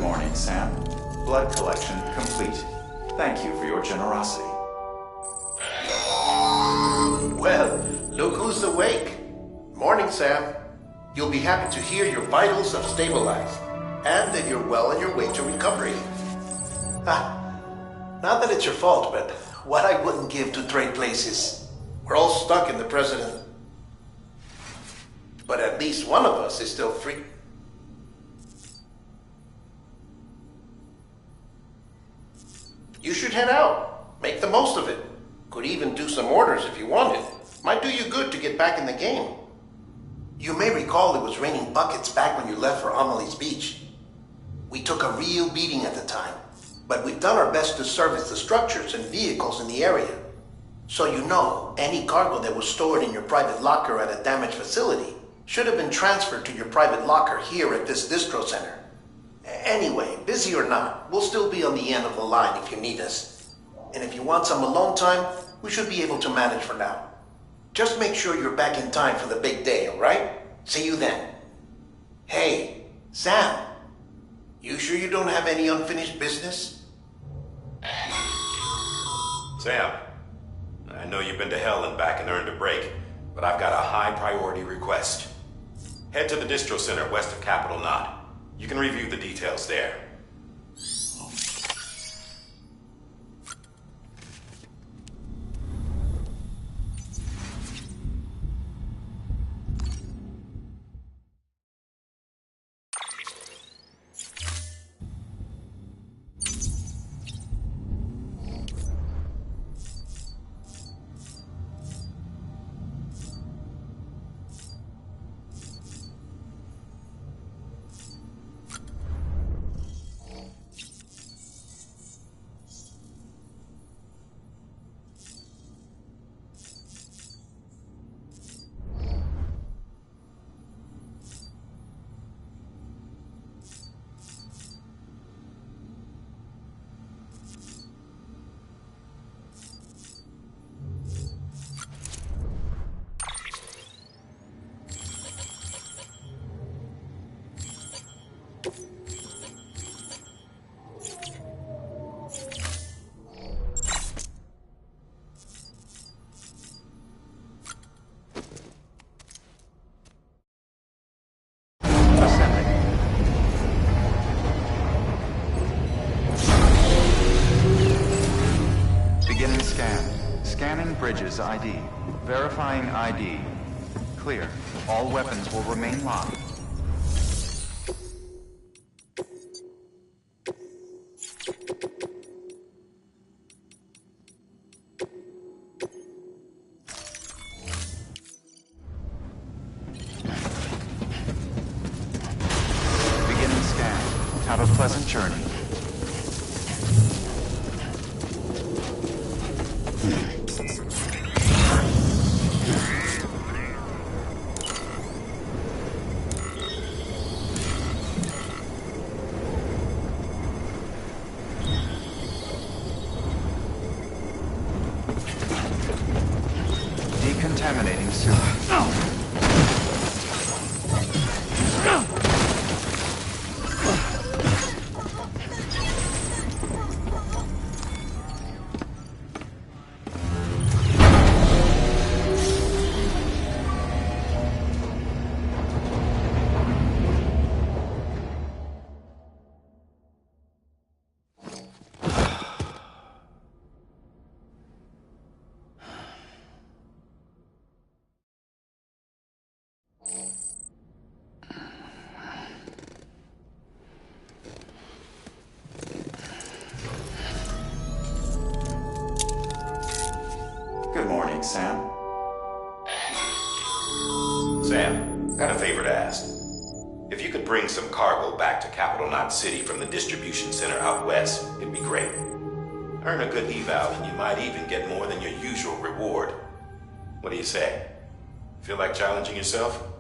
morning, Sam. Blood collection complete. Thank you for your generosity. Well, look who's awake. Morning, Sam. You'll be happy to hear your vitals have stabilized, and that you're well on your way to recovery. Not that it's your fault, but what I wouldn't give to trade places. We're all stuck in the president. But at least one of us is still free. You should head out. Make the most of it. Could even do some orders if you wanted. Might do you good to get back in the game. You may recall it was raining buckets back when you left for Amelie's Beach. We took a real beating at the time, but we've done our best to service the structures and vehicles in the area. So you know, any cargo that was stored in your private locker at a damaged facility should have been transferred to your private locker here at this distro center. Anyway, busy or not, we'll still be on the end of the line if you need us. And if you want some alone time, we should be able to manage for now. Just make sure you're back in time for the big day, alright? See you then. Hey, Sam. You sure you don't have any unfinished business? Sam, I know you've been to hell and back and earned a break, but I've got a high priority request. Head to the distro center west of Capital Knot. You can review the details there. Beginning scan. Scanning bridges ID. Verifying ID. Clear. All weapons will remain locked. Beginning scan. Have a pleasant journey. Decontaminating sewer. Good morning, Sam. Sam, got a favor to ask. If you could bring some cargo back to Capital Knot City from the distribution center out west, it'd be great. Earn a good eval and you might even get more than your usual reward. What do you say? Feel like challenging yourself?